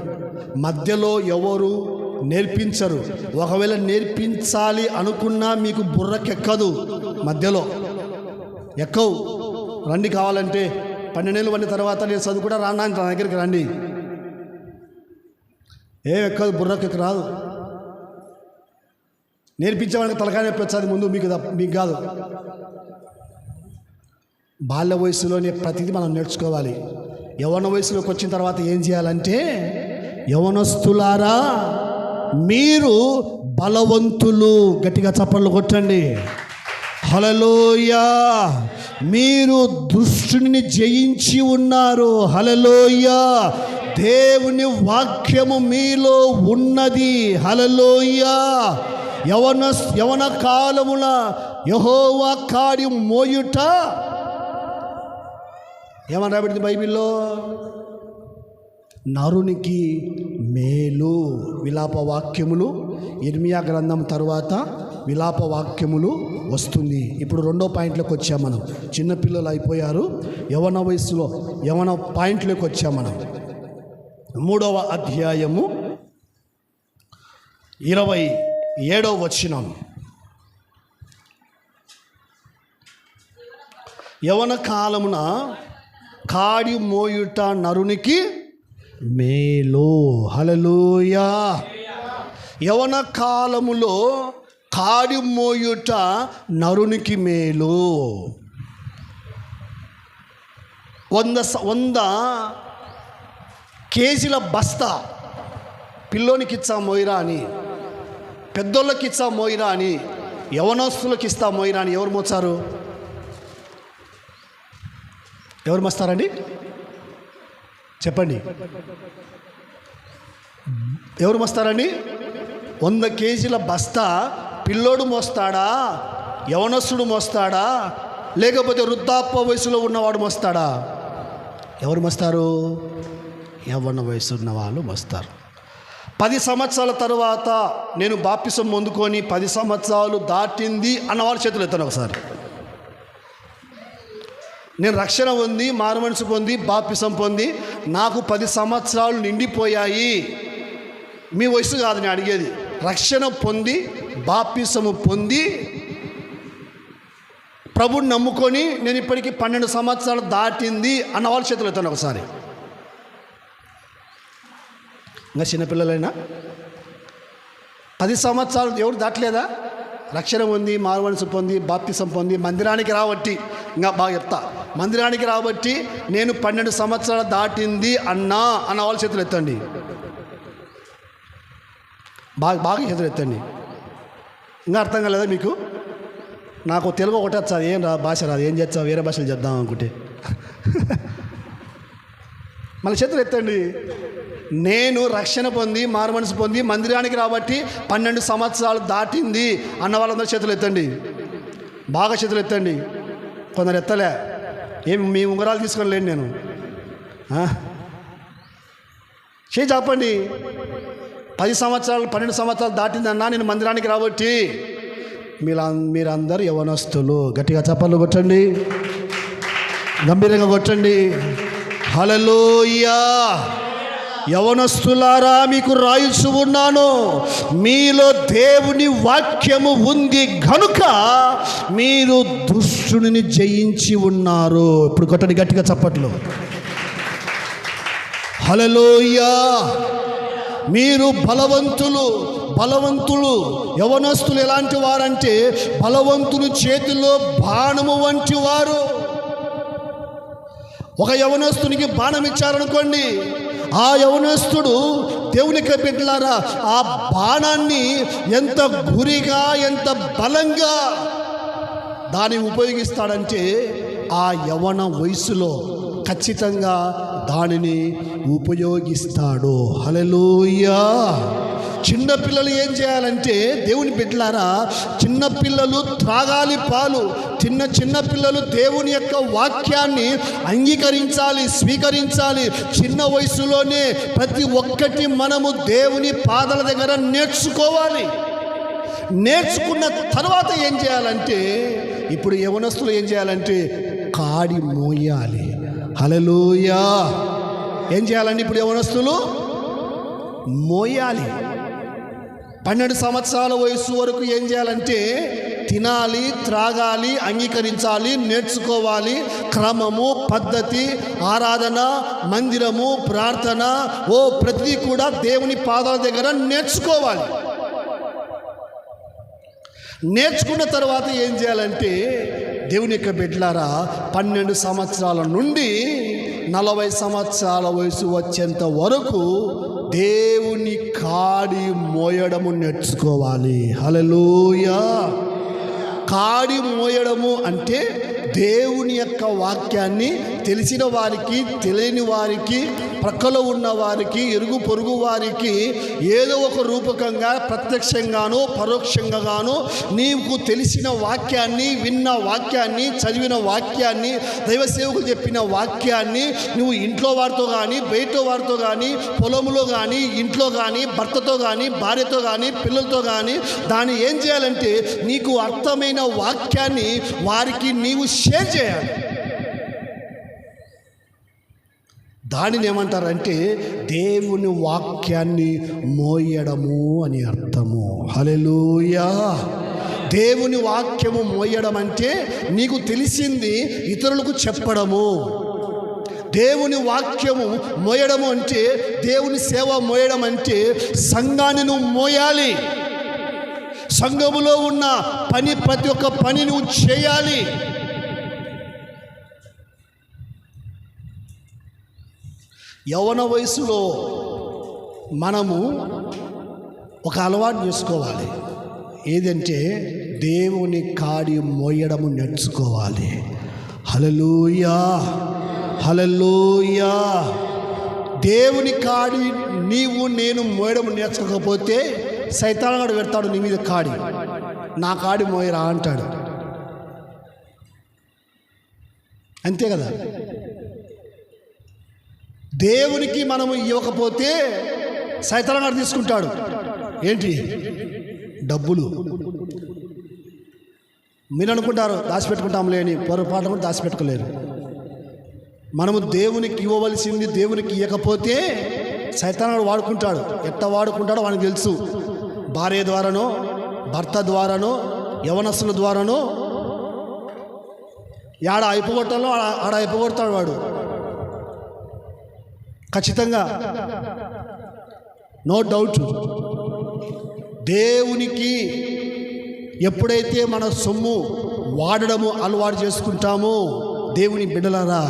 మధ్యలో ఎవరు నేర్పించరు. ఒకవేళ నేర్పించాలి అనుకున్నా మీకు బుర్రకెక్కదు, మధ్యలో ఎక్కవు. రండి, కావాలంటే 12 ఏళ్ళు వండి తర్వాత నేను చదువుకుంటా రానా నా దగ్గరికి రండి. ఏం ఎక్కదు, బుర్రకెక్క రాదు. నేర్పించేవాడికి తలకాయ నొప్పి వచ్చేది ముందు, మీకు కాదు. బాల్య వయసులోనే ప్రతిదీ మనం నేర్చుకోవాలి. యవ్వన వయసులోకి వచ్చిన తర్వాత ఏం చేయాలంటే, యవ్వనస్తులారా మీరు బలవంతులు. గట్టిగా చప్పట్లు కొట్టండి. హల్లెలూయా. మీరు దుష్టుని జయించి ఉన్నారు. హల్లెలూయా. దేవుని వాక్యము మీలో ఉన్నది. హల్లెలూయా. యవన కాలమున యెహోవా కార్యం మోయుట ఏమని రాబడింది బైబిల్లో? నరునికి మేలు. విలాప వాక్యములు, ఇర్మియా గ్రంథం తరువాత విలాప వాక్యములు వస్తుంది. ఇప్పుడు 2వ పాయింట్లోకి వచ్చాం మనం. చిన్నపిల్లలు అయిపోయారు, యవన వయసులో యవన పాయింట్లోకి వచ్చాం మనం. 3వ అధ్యాయము 27వ వచనం. యవన కాలమున కాడి మోయుట నరునికి మేలు. హల్లెలూయా. యవన కాలములో కాడి మోయుట నరునికి మేలు. 100 కేజీల బస్తా పిల్లోనికి ఇచ్చా మోయిరా అని, పెద్దోళ్ళకి ఇచ్చా మోయిరా అని, యవనస్తులకు ఇస్తా మోయిరా అని ఎవరు మోచారు? ఎవరు మోస్తారండి? చెప్పండి, ఎవరు మోస్తారండి? 100 కేజీల బస్తా పిల్లోడు మోస్తాడా, యవనస్తుడు మోస్తాడా, లేకపోతే వృద్ధాప్య వయసులో ఉన్నవాడు మోస్తాడా? ఎవరు మోస్తారు? యవ్వన వయసు ఉన్న వాళ్ళు మోస్తారు. 10 సంవత్సరాల తరువాత నేను బాప్తిసం పొందుకొని 10 సంవత్సరాలు దాటింది అన్నవాళ్ళు చేతులు ఎత్తాను ఒకసారి. నేను రక్షణ పొంది, మారుమనసు పొంది, బాప్తిసం పొంది నాకు 10 సంవత్సరాలు నిండిపోయాయి. మీ వయసు కాదు నేను అడిగేది. రక్షణ పొంది, బాప్తిసము పొంది, ప్రభుని నమ్ముకొని నేను ఇప్పటికీ 12 సంవత్సరాలు దాటింది అన్నవాళ్ళు చేతులు ఎత్తాను ఒకసారి. ఇంకా చిన్నపిల్లలైనా 10 సంవత్సరాలు ఎవరు దాటలేదా? రక్షణ పొంది, మారుమనసు పొంది, బాప్తిసం పొంది, మందిరానికి రాబట్టి, ఇంకా బాగా చెప్తా, మందిరానికి రాబట్టి నేను 12 సంవత్సరాలు దాటింది అన్న వాళ్ళు చేతులు ఎత్తండి. బాగా చేతులు ఎత్తండి. ఇంకా అర్థం కాలేదా మీకు? నాకు తెలుగు ఒకటే వచ్చాది, ఏం భాష రాదు. ఏం చేస్తా, వేరే భాషలు చేద్దాం అనుకుంటే. మళ్ళీ చేతులు ఎత్తండి. నేను రక్షణ పొంది మారుమనసు పొంది మందిరానికి రాబట్టి 12 సంవత్సరాలు దాటింది అన్న వాళ్ళందరూ చేతులు ఎత్తండి. బాగా చేతులు ఎత్తండి. కొందరు ఎత్తలే. మీ ఉంగరాలు తీసుకొని లేండి నేను. చేయి చెప్పండి. 10 సంవత్సరాలు 12 సంవత్సరాలు దాటిందన్నా నేను మందిరానికి రాబట్టి. మీరందరూ యవనస్తులు. గట్టిగా చప్పట్లు కొట్టండి, గంభీరంగా కొట్టండి. హల్లెలూయా. యవనస్తులారా, మీకు రాయుచు ఉన్నాను, మీలో దేవుని వాక్యము ఉంది గనుక మీరు దుష్టుని జయించి ఉన్నారు. ఇప్పుడు కొట్టండి గట్టిగా చప్పట్లు. హల్లెలూయా. మీరు బలవంతులు. యవనస్తులు ఎలాంటి వారంటే బలవంతులు చేతిలో బాణము వంటి వారు. ఒక యవనస్తునికి బాణం ఇచ్చారనుకోండి, ఆ యవనస్తుడు దేవునికి బిడ్డలారా ఆ బాణాన్ని ఎంత గురిగా ఎంత బలంగా దాన్ని ఉపయోగిస్తాడంటే ఆ యవన వయసులో ఖచ్చితంగా దానిని ఉపయోగిస్తాడు. హల్లెలూయా. చిన్నపిల్లలు ఏం చేయాలంటే దేవుని బిడ్డలారా, చిన్నపిల్లలు త్రాగాలి పాలు. చిన్నపిల్లలు దేవుని యొక్క వాక్యాన్ని అంగీకరించాలి, స్వీకరించాలి. చిన్న వయసులోనే ప్రతి ఒక్కటి మనము దేవుని పాదాల దగ్గర నేర్చుకోవాలి. నేర్చుకున్న తర్వాత ఏం చేయాలంటే, ఇప్పుడు యవనస్తులు ఏం చేయాలంటే కాడి మోయాలి. హల్లెలూయా. ఏం చేయాలండి? ఇప్పుడు యవనస్తులు మోయాలి. 12 సంవత్సరాల వయసు వరకు ఏం చేయాలంటే తినాలి, త్రాగాలి, అంగీకరించాలి, నేర్చుకోవాలి. క్రమము, పద్ధతి, ఆరాధన, మందిరము, ప్రార్థన, ప్రతిదీ కూడా దేవుని పాదాల దగ్గర నేర్చుకోవాలి. నేర్చుకున్న తర్వాత ఏం చేయాలంటే దేవుని యొక్క బిడ్డలారా 12 సంవత్సరాల నుండి 40 సంవత్సరాల వయసు వచ్చేంత వరకు దేవుని కాడి మోయడము నేర్చుకోవాలి. హల్లెలూయా. కాడి మోయడము అంటే దేవుని యొక్క వాక్యాన్ని తెలిసిన వారికి, తెలియని వారికి, ప్రక్కలో ఉన్న వారికి, ఇరుగు పొరుగు వారికి ఏదో ఒక రూపకంగా ప్రత్యక్షంగానో పరోక్షంగానో నీకు తెలిసిన వాక్యాన్ని, విన్న వాక్యాన్ని, చదివిన వాక్యాన్ని, దైవ సేవకులు చెప్పిన వాక్యాన్ని నువ్వు ఇంట్లో వారితో కానీ, బయట వారితో కానీ, పొలంలో కానీ, ఇంట్లో కానీ, భర్తతో కానీ, భార్యతో కానీ, పిల్లలతో కానీ దాన్ని ఏం చేయాలంటే నీకు అర్థమైన వాక్యాన్ని వారికి నీవు షేర్ చేయాలి. దానిని ఏమంటారంటే దేవుని వాక్యాన్ని మోయడము అని అర్థము. హల్లెలూయా. దేవుని వాక్యము మోయడం అంటే నీకు తెలిసింది ఇతరులకు చెప్పడము. దేవుని వాక్యము మోయడము అంటే, దేవుని సేవ మోయడం అంటే సంఘాన్ని నువ్వు మోయాలి. సంఘములో ఉన్న ప్రతి ఒక్క పని నువ్వు చేయాలి. యవ్వన వయసులో మనము ఒక అలవాటు చేసుకోవాలి. ఏదంటే దేవుని కాడి మోయడము నేర్చుకోవాలి. హల్లెలూయా. హల్లెలూయా. దేవుని కాడి నేను మోయడం నేర్చుకోకపోతే సైతానుగాడు పెడతాడు నీ మీద కాడి. నా కాడి మోయరా అంటాడు. అంతే కదా. దేవునికి మనము ఇవ్వకపోతే సైతానుగాడు తీసుకుంటాడు. ఏంటి? డబ్బులు. మీరు అనుకుంటారు దాచిపెట్టుకుంటాంలే అని. పొరపాటు కూడా దాచిపెట్టుకోలేరు. మనము దేవునికి ఇవ్వవలసింది దేవునికి ఇవ్వకపోతే సైతానుగాడు వాడుకుంటాడు. ఎట్లా వాడుకుంటాడో వానికి తెలుసు. భార్య ద్వారానో, భర్త ద్వారానో, యవనస్తుల ద్వారానో ఆడ అయిపోగొట్టాలో ఆడ అయిపోగొడతాడు వాడు. ఖచ్చితంగా, నో డౌట్. దేవునికి ఎప్పుడైతే మన సొమ్ము వాడడము అలవాటు చేసుకుంటామో దేవుని బిడ్డలారా,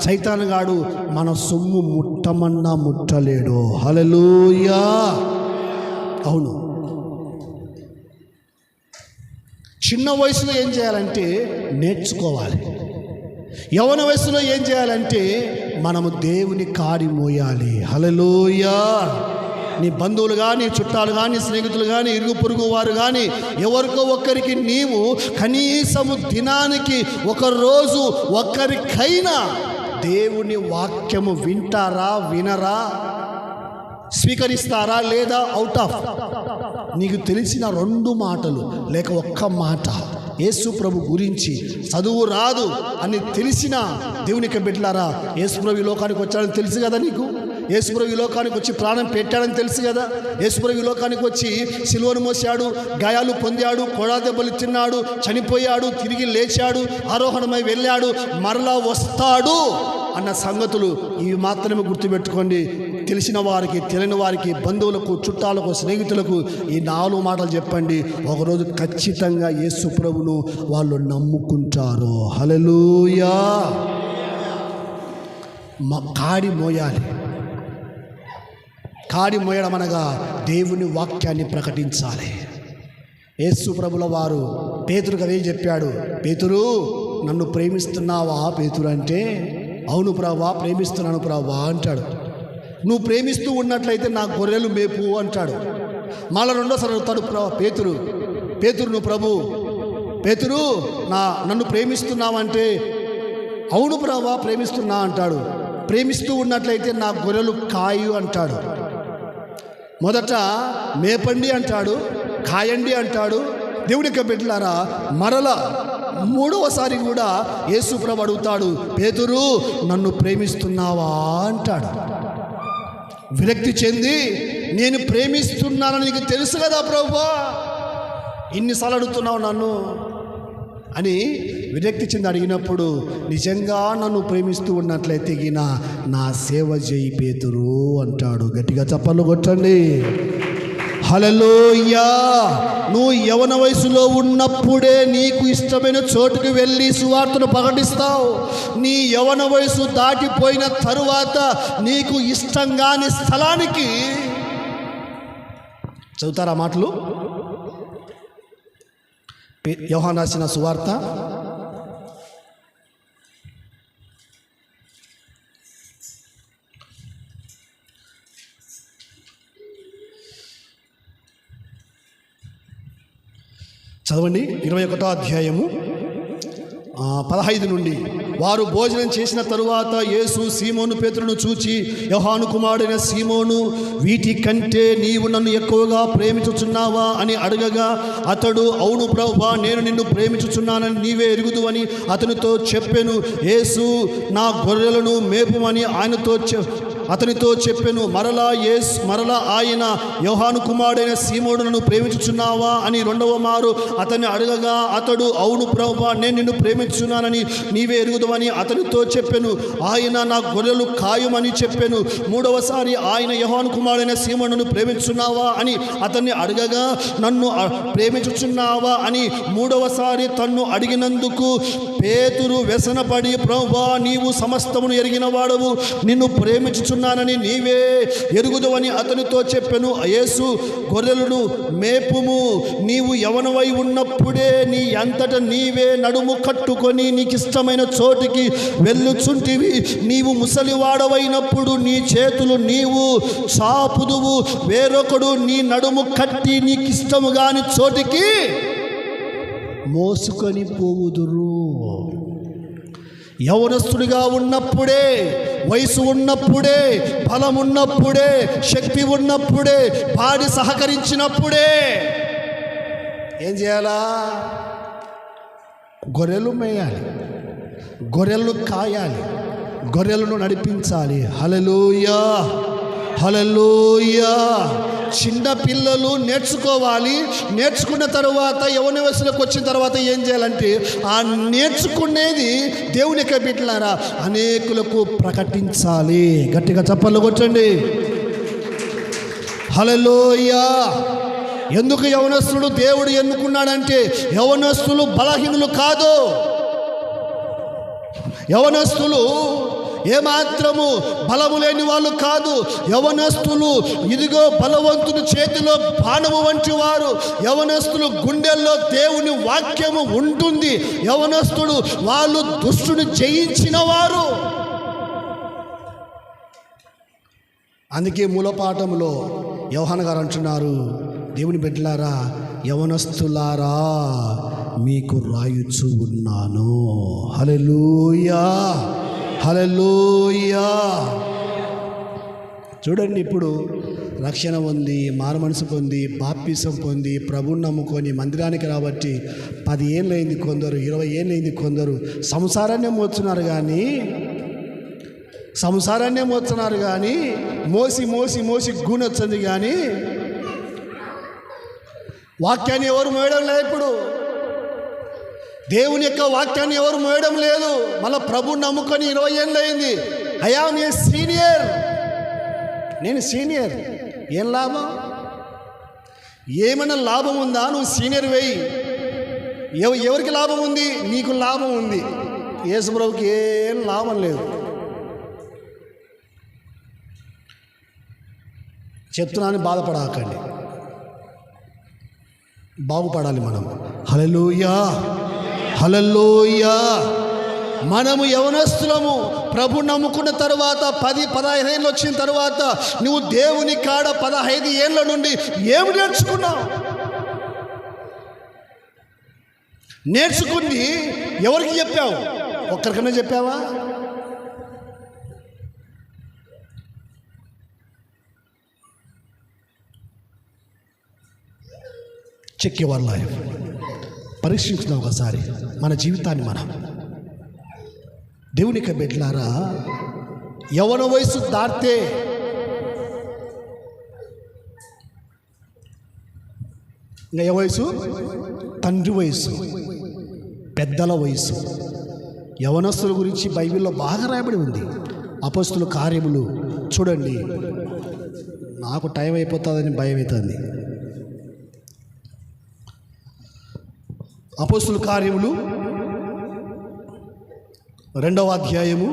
సైతానుగాడు మన సొమ్ము ముట్టమన్నా ముట్టలేడు. హల్లెలూయా. అవును. చిన్న వయసులో ఏం చేయాలంటే నేర్చుకోవాలి. యవ్వన వయసులో ఏం చేయాలంటే మనము దేవుని కాడి మోయాలి. హల్లెలూయా. నీ బంధువులు కానీ, చుట్టాలు కానీ, స్నేహితులు కానీ, ఇరుగు పొరుగు వారు కానీ ఎవరికో ఒక్కరికి నీవు కనీసము దినానికి ఒకరోజు ఒక్కరికైనా దేవుని వాక్యము వింటారా, వినరా, స్వీకరిస్తారా లేదా? అవుట్ ఆఫ్ నీకు తెలిసిన 2 మాటలు లేక ఒక్క మాట యేసు ప్రభు గురించి చదువు రాదు అని తెలిసిన దేవునికి బిడ్డలారా, యేసు ప్రభు ఈ లోకానికి వచ్చాడని తెలుసు కదా నీకు. యేసు ప్రభు ఈ లోకానికి వచ్చి ప్రాణం పెట్టాడని తెలుసు కదా. యేసు ప్రభు ఈ లోకానికి వచ్చి సిలువను మోసాడు, గాయాలు పొందాడు, కొడా దెబ్బలు తిన్నాడు, చనిపోయాడు, తిరిగి లేచాడు, ఆరోహణమై వెళ్ళాడు, మరలా వస్తాడు అన్న సంగతులు ఇవి మాత్రమే గుర్తుపెట్టుకోండి. తెలిసిన వారికి, తెలియని వారికి, బంధువులకు, చుట్టాలకు, స్నేహితులకు ఈ 4 మాటలు చెప్పండి. ఒకరోజు ఖచ్చితంగా యేసు ప్రభును వాళ్ళు నమ్ముకుంటారు. హల్లెలూయా. కాడి మోయాలి. కాడి మోయడం అనగా దేవుని వాక్యాన్ని ప్రకటించాలి. యేసు ప్రభుల వారు పేతురుకు అదే చెప్పాడు. పేతురు, నన్ను ప్రేమిస్తున్నావా పేతురు అంటే, అవును ప్రభువా, ప్రేమిస్తున్నాను ప్రభువా అంటాడు. నువ్వు ప్రేమిస్తూ ఉన్నట్లయితే నా గొర్రెలు మేపు అంటాడు. మళ్ళా 2సారి అడుగుతాడు పేతురు, నువ్వు ప్రభు, పేతురు నన్ను ప్రేమిస్తున్నావంటే, అవును ప్రభువా ప్రేమిస్తున్నా అంటాడు. ప్రేమిస్తూ ఉన్నట్లయితే నా గొర్రెలు కాయు అంటాడు. మొదట మేపండి అంటాడు, కాయండి అంటాడు. దేవునికి బిడ్డలారా, మరల 3వసారి కూడా యేసు ప్రభు అడుగుతాడు, పేతురు నన్ను ప్రేమిస్తున్నావా అంటాడు. విరక్తి చెంది, నేను ప్రేమిస్తున్నానని నీకు తెలుసు కదా ప్రభువా, ఇన్నిసార్లు అడుగుతున్నావు నన్ను అని విరక్తి చెంది అడిగినప్పుడు, నిజంగా నన్ను ప్రేమిస్తూ ఉన్నట్లయితే గిన నా సేవ చేయి పేతురు అంటాడు. గట్టిగా చప్పట్లు కొట్టండి. హల్లెలూయా. నువ్వు యవ్వన వయసులో ఉన్నప్పుడే నీకు ఇష్టమైన చోటుకు వెళ్ళి సువార్తను ప్రకటిస్తావు. నీ యవ్వన వయసు దాటిపోయిన తరువాత నీకు ఇష్టం కాని స్థలానికి చదువుతారా మాటలు? యోహాను రాసిన సువార్త 21వ అధ్యాయము 15 నుండి. వారు భోజనం చేసిన తరువాత యేసు సీమోను పేతురును చూచి, యోహాను కుమారుడైన సీమోను, వీటి కంటే నీవు నన్ను ఎక్కువగా ప్రేమించుచున్నావా అని అడగగా, అతడు, అవును ప్రభువా, నేను నిన్ను ప్రేమించుచున్నానని నీవే ఎరుగుదువని అతనితో చెప్పెను. యేసు, నా గొర్రెలను మేపుమని అతనితో చెప్పెను. మరలా ఆయన, యోహాను కుమారుడైన సీమోనును ప్రేమించుచున్నావా అని 2వ మారు అతన్ని అడగగా, అతడు, అవును ప్రభువా, నేను నిన్ను ప్రేమించుచున్నానని నీవే ఎరుగుదువని అతనితో చెప్పెను. ఆయన, నా గొర్రెలు కాయమని చెప్పెను. 3వసారి ఆయన, యోహాను కుమారుడైన సీమోనును ప్రేమించుచున్నావా అని అతన్ని అడగగా, నన్ను ప్రేమించుచున్నావా అని 3వసారి తన్ను అడిగినందుకు పేతురు వ్యసనపడి, ప్రభువా, నీవు సమస్తమును ఎరిగిన వాడవు, నిన్ను ప్రేమించుచున్నానని నీవే ఎరుగుదువని అతనితో చెప్పెను. యేసు, గొర్రెలను మేపుము, నీవు యవనవై ఉన్నప్పుడే నీ అంతట నీవే నడుము కట్టుకొని నీకిష్టమైన చోటికి వెళ్ళుచుంటివి. నీవు ముసలివాడవైనప్పుడు నీ చేతులు నీవు చాపుదువు, వేరొకడు నీ నడుము కట్టి నీకిష్టము కాని చోటికి మోసుకొని పోవుదురు. యవనస్తుడిగా ఉన్నప్పుడే, వయసు ఉన్నప్పుడే, బలం ఉన్నప్పుడే, శక్తి ఉన్నప్పుడే, పాడి సహకరించినప్పుడే ఏం చేయాలా? గొర్రెలు మేయాలి, గొర్రెలను కాయాలి, గొర్రెలను నడిపించాలి. హల్లెలూయా, హల్లెలూయా. చిన్న పిల్లలు నేర్చుకోవాలి. నేర్చుకున్న తర్వాత యవ్వన వయసులోకి వచ్చిన తర్వాత ఏం చేయాలంటే, ఆ నేర్చుకునేది దేవుని యొక్క బిడ్డలారా అనేకులకు ప్రకటించాలి. గట్టిగా చప్పట్లు కొట్టండి. హల్లెలూయా. ఎందుకు యవనస్తుడు దేవుడు ఎన్నుకున్నాడంటే, యవనస్తులు బలహీనులు కాదు. యవనస్తులు ఏమాత్రము బలము లేని వాళ్ళు కాదు. యవనస్తులు ఇదిగో బలవంతుని చేతిలో బాణము వంటి వారు. యవనస్తులు గుండెల్లో దేవుని వాక్యము ఉంటుంది. యవనస్తుడు వాళ్ళు దుష్టుని జయించిన వారు. అందుకే మూలపాఠంలో యోహాను గారు అంటున్నారు, దేవుని బిడ్డలారా, యవనస్తులారా మీకు రాయుచు ఉన్నాను. హల్లెలూయా, హల్లెలూయా. చూడండి, ఇప్పుడు రక్షణ పొంది, మారు మనసు పొంది, బాప్తిసం పొంది, ప్రభువుని నమ్ముకొని మందిరానికి రాబట్టి 10 ఏళ్ళైంది కొందరు, 20 ఏళ్ళైంది కొందరు. సంసారాన్నే మోస్తున్నారు కానీ మోసి మోసి మోసి గూనొచ్చింది కానీ వాక్యాన్ని ఎవరు మోయడం లేదు. ఇప్పుడు దేవుని యొక్క వాక్యాన్ని ఎవరు మోయడం లేదు. మళ్ళీ ప్రభువుని నమ్ముకొని 20 ఏళ్ళు అయింది. అయ్యా నేను సీనియర్. ఏం లాభం? ఏమైనా లాభం ఉందా? నువ్వు సీనియర్ వేయి. ఎవరికి లాభం ఉంది? నీకు లాభం ఉంది. యేసుప్రభుకి ఏం లాభం లేదు. చెప్తున్నాను, బాధపడకండి, బాగుపడాలి మనం. హల్లెలూయా, హల్లెలూయా. మనము యవనస్తులము. ప్రభు నమ్ముకున్న తర్వాత 10-15 ఏళ్ళు వచ్చిన తర్వాత నువ్వు దేవుని కాడ 15 ఏళ్ళ నుండి ఏమి నేర్చుకున్నావు? నేర్చుకుంది ఎవరికి చెప్పావు? ఒక్కరికన్నా చెప్పావా? Check your life. పరీక్షించుదాం ఒకసారి మన జీవితాన్ని. మనం దేవునికి బిడ్డలారా, యవ్వన వయసు దాటితే ఇంకా ఏ వయసు? తండ్రి వయసు, పెద్దల వయసు. యవనస్తుల గురించి బైబిల్లో బాగా రాయబడి ఉంది. అపొస్తలుల కార్యములు చూడండి. నాకు టైం అయిపోతుందని భయం అవుతుంది. అపొస్తలుల కార్యములు 2వ అధ్యాయము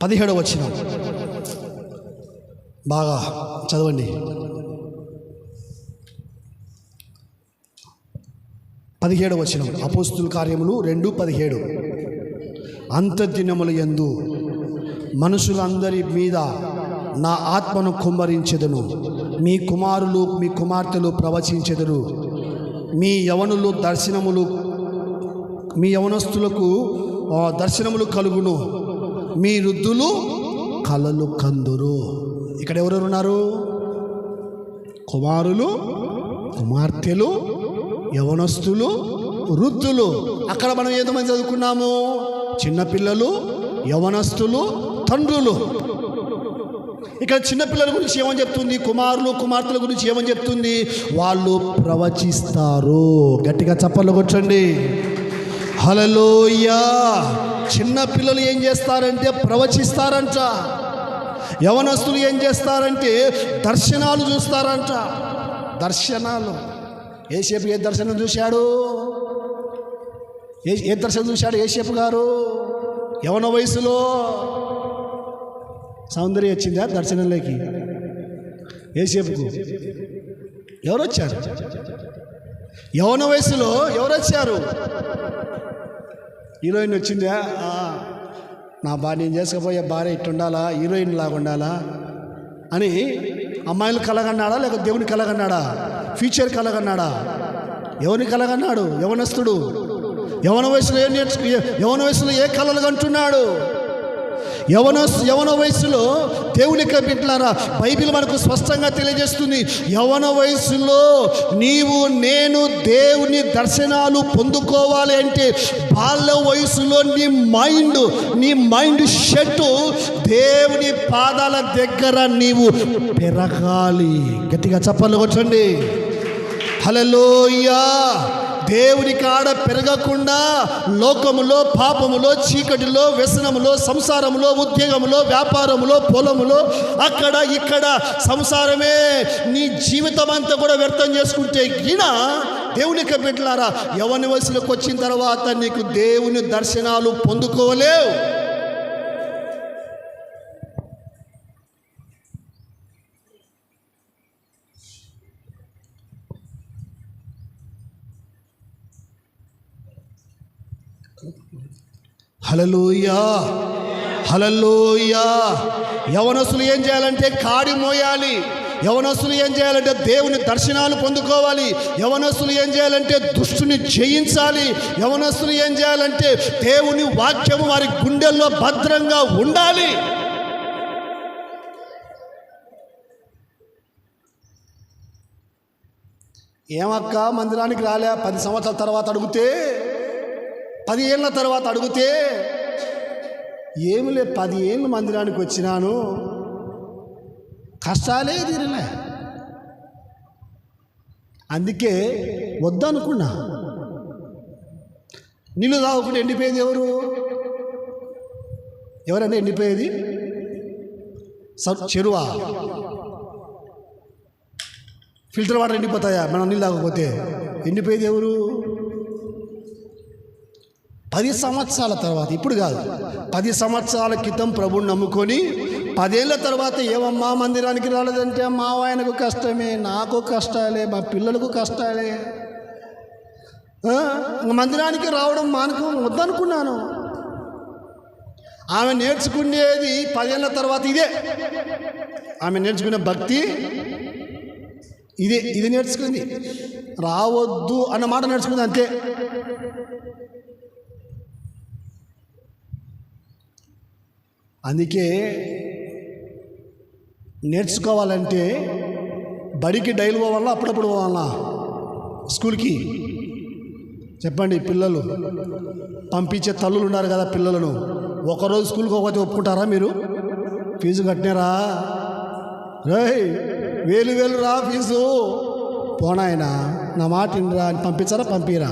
17వ వచనం బాగా చదవండి. 17వ వచనం, అపొస్తలుల కార్యములు 2:17. అంత్యదినముల యందు మనుషులందరి మీద నా ఆత్మను కుమ్మరించెదను. మీ కుమారులు మీ కుమార్తెలు ప్రవచించెదరు. మీ యవనస్తులకు దర్శనములు కలుగును. మీ వృద్ధులు కలలు కందురు. ఇక్కడ ఎవరెవరు ఉన్నారు? కుమారులు, కుమార్తెలు, యవనస్తులు, వృద్ధులు. అక్కడ మనం ఎంతమంది చదువుకున్నాము? చిన్నపిల్లలు, యవనస్తులు, తండ్రులు. ఇక్కడ చిన్నపిల్లల గురించి ఏమని చెప్తుంది? కుమారులు కుమార్తెల గురించి ఏమని చెప్తుంది? వాళ్ళు ప్రవచిస్తారు. గట్టిగా చప్పట్లు కొట్టండి. హల్లెలూయా. చిన్నపిల్లలు ఏం చేస్తారంటే ప్రవచిస్తారంట. యవనస్తులు ఏం చేస్తారంటే దర్శనాలు చూస్తారంట. దర్శనాలు. యేసేపు ఏ దర్శనం చూశాడు? ఏ దర్శనం చూశాడు యేసేపు గారు? యవన వయసులో సౌందర్యం వచ్చిందా దర్శనంలోకి? యేసేపుకు ఎవరు వచ్చారు? యవన వయసులో ఎవరు వచ్చారు? హీరోయిన్ వచ్చిందా? నా భార్య, నేను చేసుకుపోయే భార్య ఇట్టుండాలా, హీరోయిన్ లాగా ఉండాలా అని అమ్మాయిలు కలగన్నాడా లేక దేవుని కలగన్నాడా? ఫ్యూచర్ కలగన్నాడా? ఎవరిని కలగన్నాడు? యవనస్తుడు. యవన వయసులో ఏ కలలు కంటున్నాడు? యవన వయసులో దేవుని యొక్క బిడ్డలారా, బైబిల్ మనకు స్పష్టంగా తెలియజేస్తుంది. యవన వయసులో నీవు నేను దేవుని దర్శనాలు పొందుకోవాలి అంటే బాల్య వయసులో నీ మైండ్ సెట్ దేవుని పాదాల దగ్గర నీవు పెరగాలి. గట్టిగా చప్పట్లు కొట్టండి. హల్లెలూయా. దేవుని కాడ పెరగకుండా లోకములో, పాపములో, చీకటిలో, వ్యసనములో, సంసారములో, ఉద్యోగములో, వ్యాపారములో, పొలములో, అక్కడ ఇక్కడ సంసారమే నీ జీవితం అంతా కూడా వ్యర్థం చేసుకుంటే గిన దేవుని యొక్క బిడ్డలారా, యవ్వన వయసులోకి వచ్చిన తర్వాత నీకు దేవుని దర్శనాలు పొందుకోలేవు. హల్లెలూయా, హల్లెలూయా. యవనస్తులు ఏం చేయాలంటే కాడి మోయాలి. యవనస్తులు ఏం చేయాలంటే దేవుని దర్శనాలు పొందుకోవాలి. యవనస్తులు ఏం చేయాలంటే దుష్టుని జయించాలి. యవనస్తులు ఏం చేయాలంటే దేవుని వాక్యము వారి గుండెల్లో భద్రంగా ఉండాలి. ఏమక్క మందిరానికి రాలే 10 సంవత్సరాల తర్వాత అడిగితే, 10 ఏళ్ళ తర్వాత అడిగితే, ఏమిలే 10 ఏళ్ళు మందిరానికి వచ్చినాను, కష్టాలే తీరలే, అందుకే వద్దనుకున్నా. నీళ్ళు తాగకుండా ఎండిపోయేది ఎవరంటే ఎండిపోయేది? చెరువా? ఫిల్టర్ వాటర్ ఎండిపోతాయా మనం నీళ్ళు తాగకపోతే? ఎండిపోయేది ఎవరు? 10 సంవత్సరాల తర్వాత, ఇప్పుడు కాదు, 10 సంవత్సరాల క్రితం ప్రభుని నమ్ముకొని 10 ఏళ్ళ తర్వాత ఏమమ్మా మందిరానికి రాలేదంటే, మా ఆయనకు కష్టమే, నాకు కష్టాలే, మా పిల్లలకు కష్టాలే, మందిరానికి రావడం వద్దనుకున్నాను. ఆమె నేర్చుకునేది 10 ఏళ్ళ తర్వాత ఇదే. ఆమె నేర్చుకునే భక్తి ఇది నేర్చుకుంది. రావద్దు అన్న మాట నేర్చుకుంది, అంతే. అందుకే నేర్చుకోవాలంటే బడికి డైలీ పోవాలా, అప్పుడప్పుడు పోవాలా స్కూల్కి? చెప్పండి. పిల్లలు పంపించే తల్లులు ఉన్నారు కదా, పిల్లలను ఒకరోజు స్కూల్కి పోతే ఒప్పుకుంటారా మీరు? ఫీజు కట్టినారా? వేలు రా ఫీజు, పోనాయన నా మాట ఇన్రా అని పంపించారా? పంపిరా.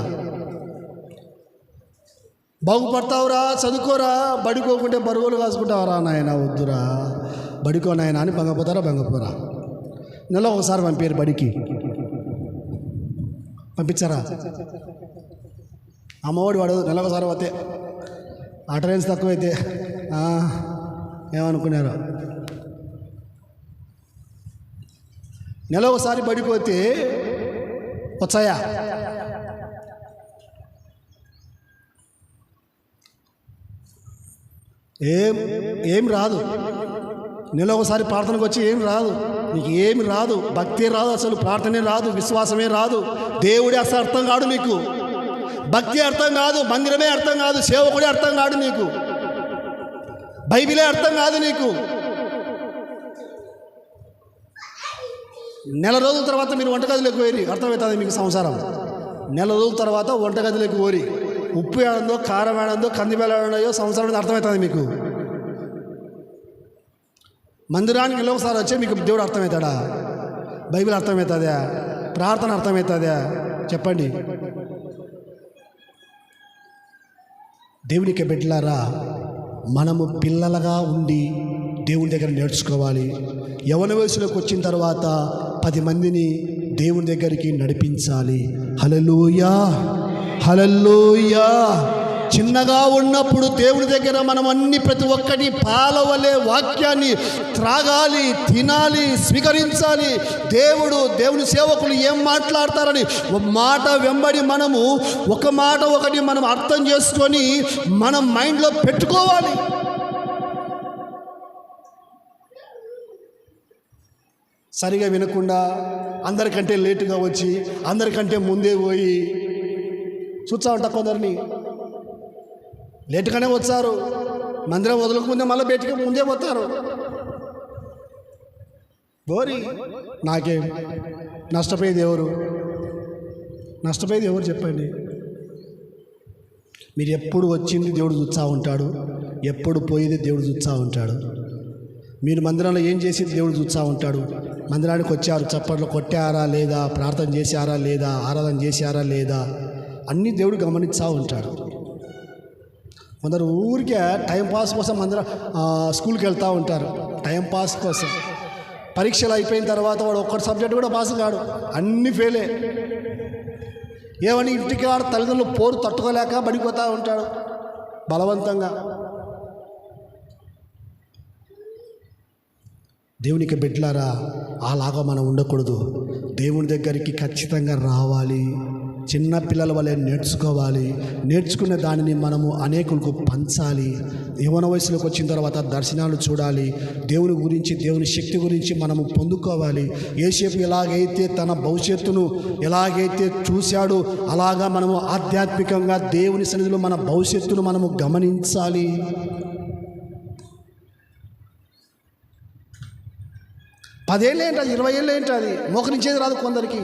బాగుపడతావురా, చదువుకోరా, బడికోకుంటే బరువులు కాసుకుంటావరా? నాయన వద్దురా, బడికో నాయన అని బంగపోరా. నెల ఒకసారి పంపారు బడికి, పంపించారా? అమ్మఒడి వాడు నెల ఒకసారి పోతే అటెండెన్స్ తక్కువైతే ఏమనుకున్నారు? నెల ఒకసారి బడికి పోతే వచ్చాయా? ఏం రాదు. నెల ఒకసారి ప్రార్థనకు వచ్చి ఏం రాదు, నీకు ఏమి రాదు, భక్తి రాదు, అసలు ప్రార్థనే రాదు, విశ్వాసమే రాదు, దేవుడే అసలు అర్థం కాడు నీకు, భక్తి అర్థం కాదు, మందిరమే అర్థం కాదు, సేవకుడే అర్థం కాడు నీకు, బైబిలే అర్థం కాదు నీకు. నెల రోజుల తర్వాత మీరు వంటగదిలోకి పోయి అర్థమవుతుంది మీకు సంసారం. నెల రోజుల తర్వాత వంటగదిలోకి పోరి ఉప్పు ఏడందో, కారం ఏడందో, కందిబెల్ల ఏడో సంసారం అర్థమవుతుంది మీకు. మందిరానికి నెల ఒకసారి వచ్చే మీకు దేవుడు అర్థమవుతాడా? బైబిల్ అర్థమవుతుందా? ప్రార్థన అర్థమవుతుందా? చెప్పండి. దేవునికి బిడ్డలారా, మనము పిల్లలుగా ఉండి దేవుని దగ్గర నేర్చుకోవాలి. యవ్వన వయసులోకి వచ్చిన తర్వాత 10 మందిని దేవుని దగ్గరికి నడిపించాలి. హల్లెలూయా, హల్లెలూయా. చిన్నగా ఉన్నప్పుడు దేవుని దగ్గర మనం ప్రతి ఒక్కటి పాలవలే వాక్యాన్ని త్రాగాలి, తినాలి, స్వీకరించాలి. దేవుని సేవకులు ఏం మాట్లాడతారని మాట వెంబడి మనము ఒక మాట ఒకటి మనం అర్థం చేసుకొని మనం మైండ్లో పెట్టుకోవాలి. సరిగా వినకుండా అందరికంటే లేటుగా వచ్చి అందరికంటే ముందే పోయి చూస్తా ఉంటా. కొందరిని లేటుగానే వచ్చారు, మందిరం వదలకముందే మళ్ళీ బయటికి ముందే పోతారు. బోరి నాకేం నష్టపోయేది ఎవరు? చెప్పండి. మీరు ఎప్పుడు వచ్చింది దేవుడు చూస్తూ ఉంటాడు, ఎప్పుడు పోయేది దేవుడు చూస్తూ ఉంటాడు. మీరు మందిరంలో ఏం చేసి దేవుడు చూస్తూ ఉంటాడు. మందిరానికి వచ్చారు, చప్పట్లు కొట్టారా లేదా, ప్రార్థన చేశారా లేదా, ఆరాధన చేశారా లేదా, అన్నీ దేవుడు గమనిస్తూ ఉంటాడు. కొందరు ఊరికే టైంపాస్ కోసం స్కూల్కి వెళ్తూ ఉంటారు, టైంపాస్ కోసం. పరీక్షలు అయిపోయిన తర్వాత వాడు ఒక్కటి సబ్జెక్ట్ కూడా పాస్ కాడు, అన్నీ ఫెయిలే. ఏమని ఇంటికి వాడు తల్లిదండ్రులు పోరు తట్టుకోలేక బడిపోతూ ఉంటాడు బలవంతంగా. దేవునికి బిడ్డలారా, అలాగా మనం ఉండకూడదు. దేవుని దగ్గరికి ఖచ్చితంగా రావాలి. చిన్న పిల్లల వలె నేర్చుకోవాలి. నేర్చుకున్న దానిని మనము అనేకులకు పంచాలి. యవ్వన వయసులోకి వచ్చిన తర్వాత దర్శనాలు చూడాలి. దేవుని గురించి, దేవుని శక్తి గురించి మనము పొందుకోవాలి. యేసేపు ఎలాగైతే తన భవిష్యత్తును ఎలాగైతే చూశాడో అలాగా మనము ఆధ్యాత్మికంగా దేవుని సన్నిధిలో మన భవిష్యత్తును మనము గమనించాలి. 10 ఏళ్ళు ఏంటి, 20 ఏళ్ళు ఏంటి, అది మోకరించేది రాదు కొందరికి.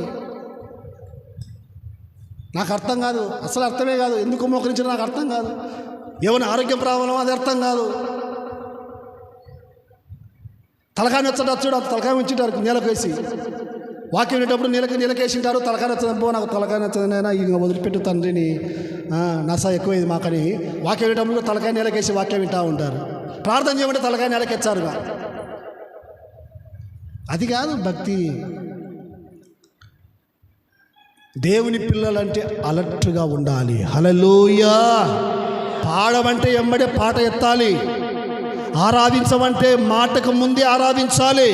నాకు అర్థం కాదు, అసలు అర్థమే కాదు. ఎందుకు మోకరించడం నాకు అర్థం కాదు. ఏమైనా ఆరోగ్యం ప్రాబ్లం, అది అర్థం కాదు. తలకాయ నచ్చడు, తలకాయ ఉంచుంటారు నేలకు వేసి. వాక్యం వినేటప్పుడు నీలకేసింటారు. తలకాయ నచ్చదు, నాకు తలకాయ నచ్చదనైనా ఇక వదిలిపెట్టు తండ్రిని, నస ఎక్కువైంది మాకని. వాక్యం వినేటప్పుడు తలకాయ నేలకేసి వాక్యం వింటూ ఉంటారు. ప్రార్థన చేయమంటే తలకాయ నేలకెచ్చారుగా. అది కాదు భక్తి. దేవుని పిల్లలంటే అలర్ట్గా ఉండాలి. హల్లెలూయా. పాడమంటే ఎమ్మడే పాట ఎత్తాలి. ఆరాధించమంటే మాటకు ముందే ఆరాధించాలి.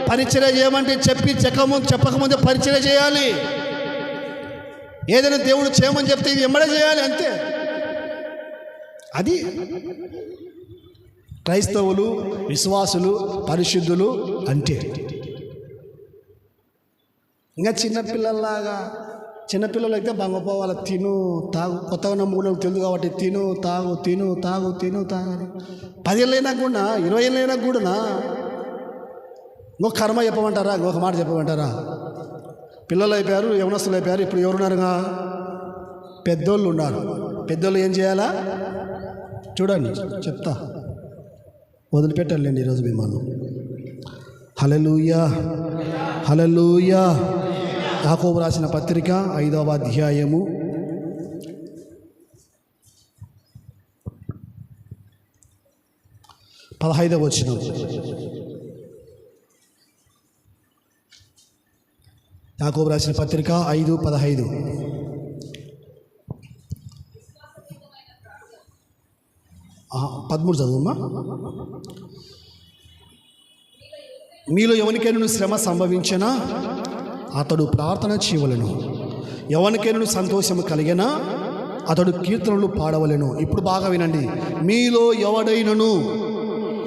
పరిచర్య చేయమంటే చెప్పకముందే పరిచర్య చేయాలి. ఏదైనా దేవుడు చేయమని చెప్తే ఇది ఎమ్మడే చేయాలి, అంతే. అది క్రైస్తవులు, విశ్వాసులు, పరిశుద్ధులు అంటే. ఇంకా చిన్నపిల్లలు అయితే బంగపోవాలి. తిను తాగు. కొత్తగా నమ్ముకున్నకు తెలుసు కాబట్టి తిను తాగు అని. 10 ఏళ్ళైనా కూడా, 20 ఏళ్ళైనా కూడా ఇంకొక కర్మ చెప్పమంటారా, ఇంకొక మాట చెప్పమంటారా? పిల్లలు అయిపోయారు, యవనస్తులు అయిపోయారు. ఇప్పుడు ఎవరున్నారుగా? పెద్దోళ్ళు ఉన్నారు. పెద్దోళ్ళు ఏం చేయాలా చూడండి, చెప్తా. వదిలిపెట్టాలండి ఈరోజు మిమ్మల్ని. హల్లెలూయా, హల్లెలూయా. యాకోబు రాసిన పత్రిక 5వ అధ్యాయము 15వ వచనం. యాకోబు రాసిన పత్రిక 5:15. పదమూడు చదువుమా. మీలో ఎవరికైనా శ్రమ సంభవించినా అతడు ప్రార్థన చేయవలెను. ఎవరికైనా సంతోషము కలిగినా అతడు కీర్తనలు పాడవలెను. ఇప్పుడు బాగా వినండి. మీలో ఎవడైనను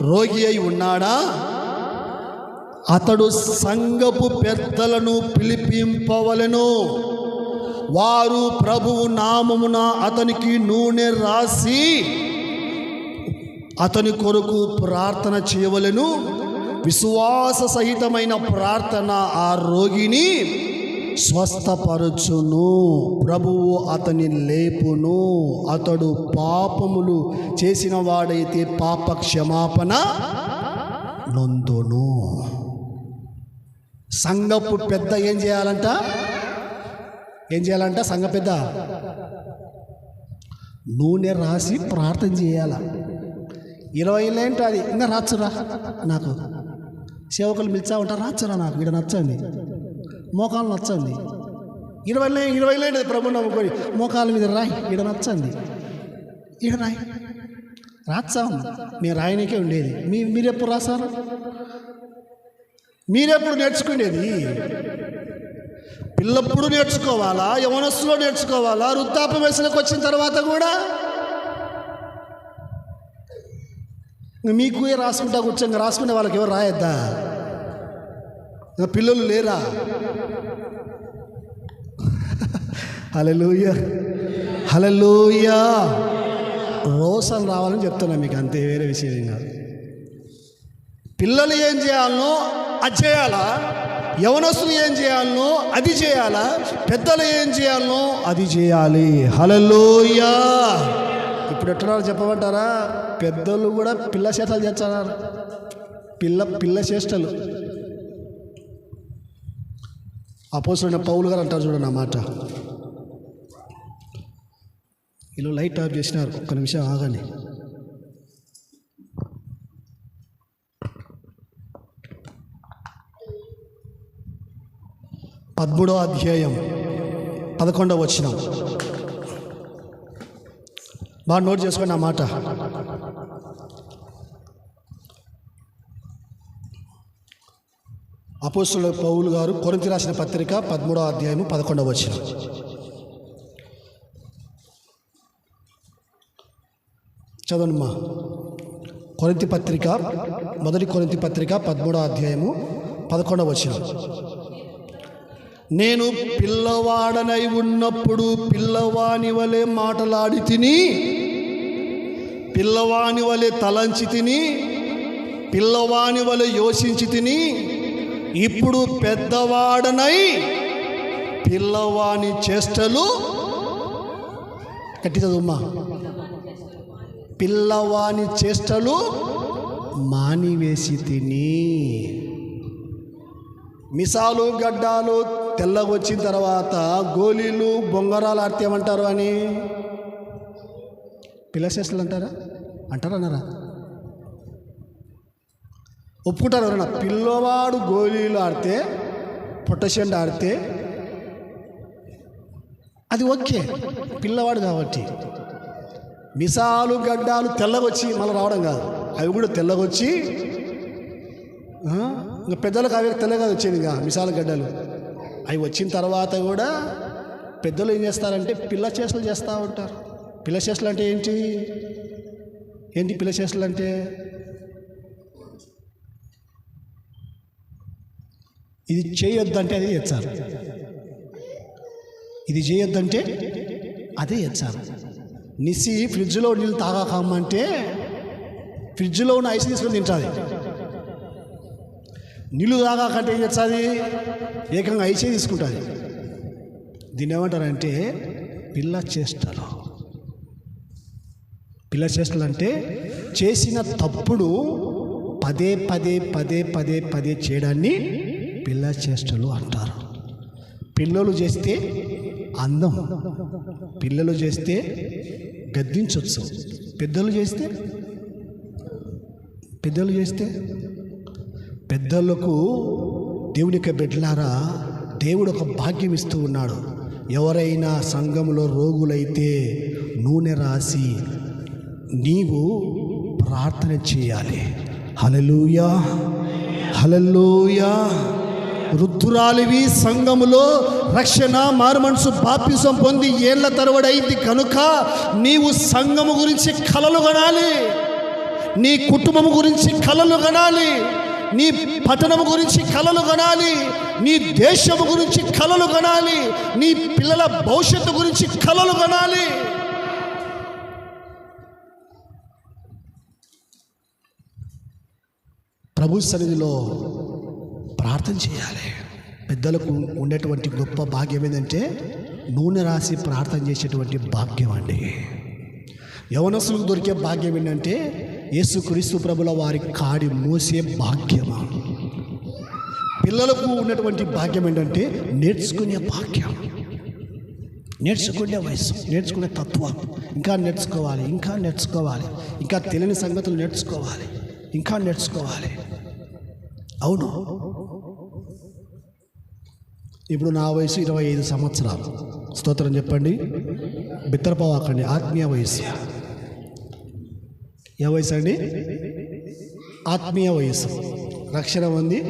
రోగి అయి ఉన్నాడా? అతడు సంఘపు పెద్దలను పిలిపింపవలెను. వారు ప్రభువు నామమున అతనికి నూనె రాసి అతని కొరకు ప్రార్థన చేయవలెను. విశ్వాస సహితమైన ప్రార్థన ఆ రోగిని స్వస్థపరచును. ప్రభువు అతని లేపును. అతడు పాపములు చేసిన వాడైతే పాప క్షమాపణ నొందును. సంఘపు పెద్ద ఏం చేయాలంట? సంఘ పెద్ద నూనె రాసి ప్రార్థన చేయాల. 20 ఏళ్ళు ఏంటి అది? ఇంకా రాచురా, నాకు సేవకులు పిలిచా ఉంటారు, రాచురా, నాకు ఇక్కడ నచ్చండి, మోకాలు నచ్చండి. 20 ఏళ్ళు ప్రభు నమ్ముకొని మోకాల మీద రాయి, ఇక్కడ నచ్చండి, ఇక్కడ రాయి, రాచాం. మీరు రాయనికే ఉండేది. మీరెప్పుడు రాశారు? మీరెప్పుడు నేర్చుకునేది? పిల్లప్పుడు నేర్చుకోవాలా? యవనస్తులో నేర్చుకోవాలా? వృద్ధాప్య వయసులోకి వచ్చిన తర్వాత కూడా మీకు రాసుకుంటా కూర్చొని రాసుకునే వాళ్ళకి ఎవరు రాయొద్దా? పిల్లలు లేరా? హల్లెలూయా, హల్లెలూయా. రోషన్ రావాలని చెప్తున్నా మీకు, అంతే, వేరే విషయం ఏం కాదు. పిల్లలు ఏం చేయాలనో అది చేయాలా, యవనస్తులు ఏం చేయాలనో అది చేయాలా, పెద్దలు ఏం చేయాలనో అది చేయాలి. హల్లెలూయా. ఇప్పుడు ఎట్లా చెప్పమంటారా? పెద్దలు కూడా పిల్ల చేష్టలు చేస్తున్నారు. పిల్ల చేష్టలు. అపోస్తలుడైన పౌలు గారు అంటారు చూడండి ఆ మాట. వీళ్ళు లైట్ ఆఫ్ చేసినారు, ఒక్క నిమిషం ఆగండి. పదమూడవ అధ్యాయం 11వ వచనం. బాగా నోట్ చేసుకోండి ఆ మాట. అపోస్తలుడైన పౌలు గారు కొరింథీ రాసిన పత్రిక 13వ అధ్యాయము 11వ వచనం. చదవమ్మా. కొరింథీ పత్రిక, మొదటి కొరింథీ పత్రిక 13వ అధ్యాయము 11వ వచనం. నేను పిల్లవాడనై ఉన్నప్పుడు పిల్లవాని వలె మాటలాడి తిని, పిల్లవాని వలె తలంచి తిని, పిల్లవాని వలె యోచించి తిని, ఇప్పుడు పెద్దవాడనై పిల్లవాని చేష్టలు, గట్టి చదువుమ్మా, పిల్లవాని చేష్టలు మానివేసి తిని. మిసాలు గడ్డాలు తెల్లగా వచ్చిన తర్వాత గోళీలు బొంగరాలు ఆడితే ఏమంటారు అని? పిల్లచేష్టలు అంటారా? అన్నారా? ఒప్పుకుంటారు ఎవరన్నా? పిల్లవాడు గోళీలు ఆడితే, పొట్టషెండ్ ఆడితే అది ఓకే, పిల్లవాడు కాబట్టి. మిసాలు గడ్డాలు తెల్లగొచ్చి మళ్ళీ రావడం కాదు, అవి కూడా తెల్లగొచ్చి, ఇంకా పెద్దలకు అవి తెల్లగా వచ్చేది. ఇంకా మిసాలు గడ్డలు అవి వచ్చిన తర్వాత కూడా పెద్దలు ఏం చేస్తారంటే పిల్ల చేష్టలు చేస్తూ ఉంటారు. పిల్ల చేష్టలు అంటే ఏంటి? పిల్ల చేష్టలు అంటే ఇది చేయొద్దంటే అదే చేస్తారు, ఇది చేయొద్దంటే అదే చేస్తారు. నిసి ఫ్రిడ్జ్లో నీళ్ళు తాగాకమ్మంటే ఫ్రిడ్జ్లో ఉన్న ఐస్ తీసుకొని తింటుంది. నీళ్ళు తాగాకంటే ఏం చేస్తుంది? ఏకంగా ఐసే తీసుకుంటుంది. దీన్ని ఏమంటారంటే పిల్ల చేష్టలు. పిల్ల చేష్టలు అంటే చేసిన తప్పుడు పదే పదే పదే పదే పదే చేయడాన్ని పిల్ల చేష్టలు అంటారు. పిల్లలు చేస్తే అందం, పిల్లలు చేస్తే గద్దించవచ్చు, పెద్దలు చేస్తే పెద్దలకు దేవునికి బిడ్డలారా దేవుడు ఒక భాగ్యం ఇస్తూ ఉన్నాడు. ఎవరైనా సంఘంలో రోగులైతే నూనె రాసి నీవు ప్రార్థన చేయాలి. హల్లెలూయా, హల్లెలూయా. వృద్ధురాలివి సంఘములో రక్షణ మారుమనసు బాప్తిసం పొంది ఏళ్ల తరబడి అయింది కనుక నీవు సంఘము గురించి కలలు కనాలి, నీ కుటుంబము గురించి కలలు కనాలి, నీ పట్టణము గురించి కలలు కనాలి, నీ దేశము గురించి కలలు కనాలి, నీ పిల్లల భవిష్యత్తు గురించి కలలు కనాలి. ప్రభు సన్నిధిలో ప్రార్థన చేయాలి. పెద్దలకు ఉండేటువంటి గొప్ప భాగ్యం ఏంటంటే నూనె రాసి ప్రార్థన చేసేటువంటి భాగ్యం అండి. యవనస్తులకు దొరికే భాగ్యం ఏంటంటే యేసుక్రీస్తు ప్రభుల వారి కాడి మోసే భాగ్యమా. పిల్లలకు ఉన్నటువంటి భాగ్యం ఏంటంటే నేర్చుకునే భాగ్యం, నేర్చుకునే వయసు, నేర్చుకునే తత్వం, ఇంకా నేర్చుకోవాలి, ఇంకా తెలియని సంగతులు నేర్చుకోవాలి, ఇంకా నేర్చుకోవాలి. అవును, ఇప్పుడు నా వయసు 25 సంవత్సరాలు. స్తోత్రం చెప్పండి, బిత్తరపోవాకండి. ఆత్మీయ వయసు. ఏ వయసు అండి? ఆత్మీయ వయసు. రక్షణ పొంది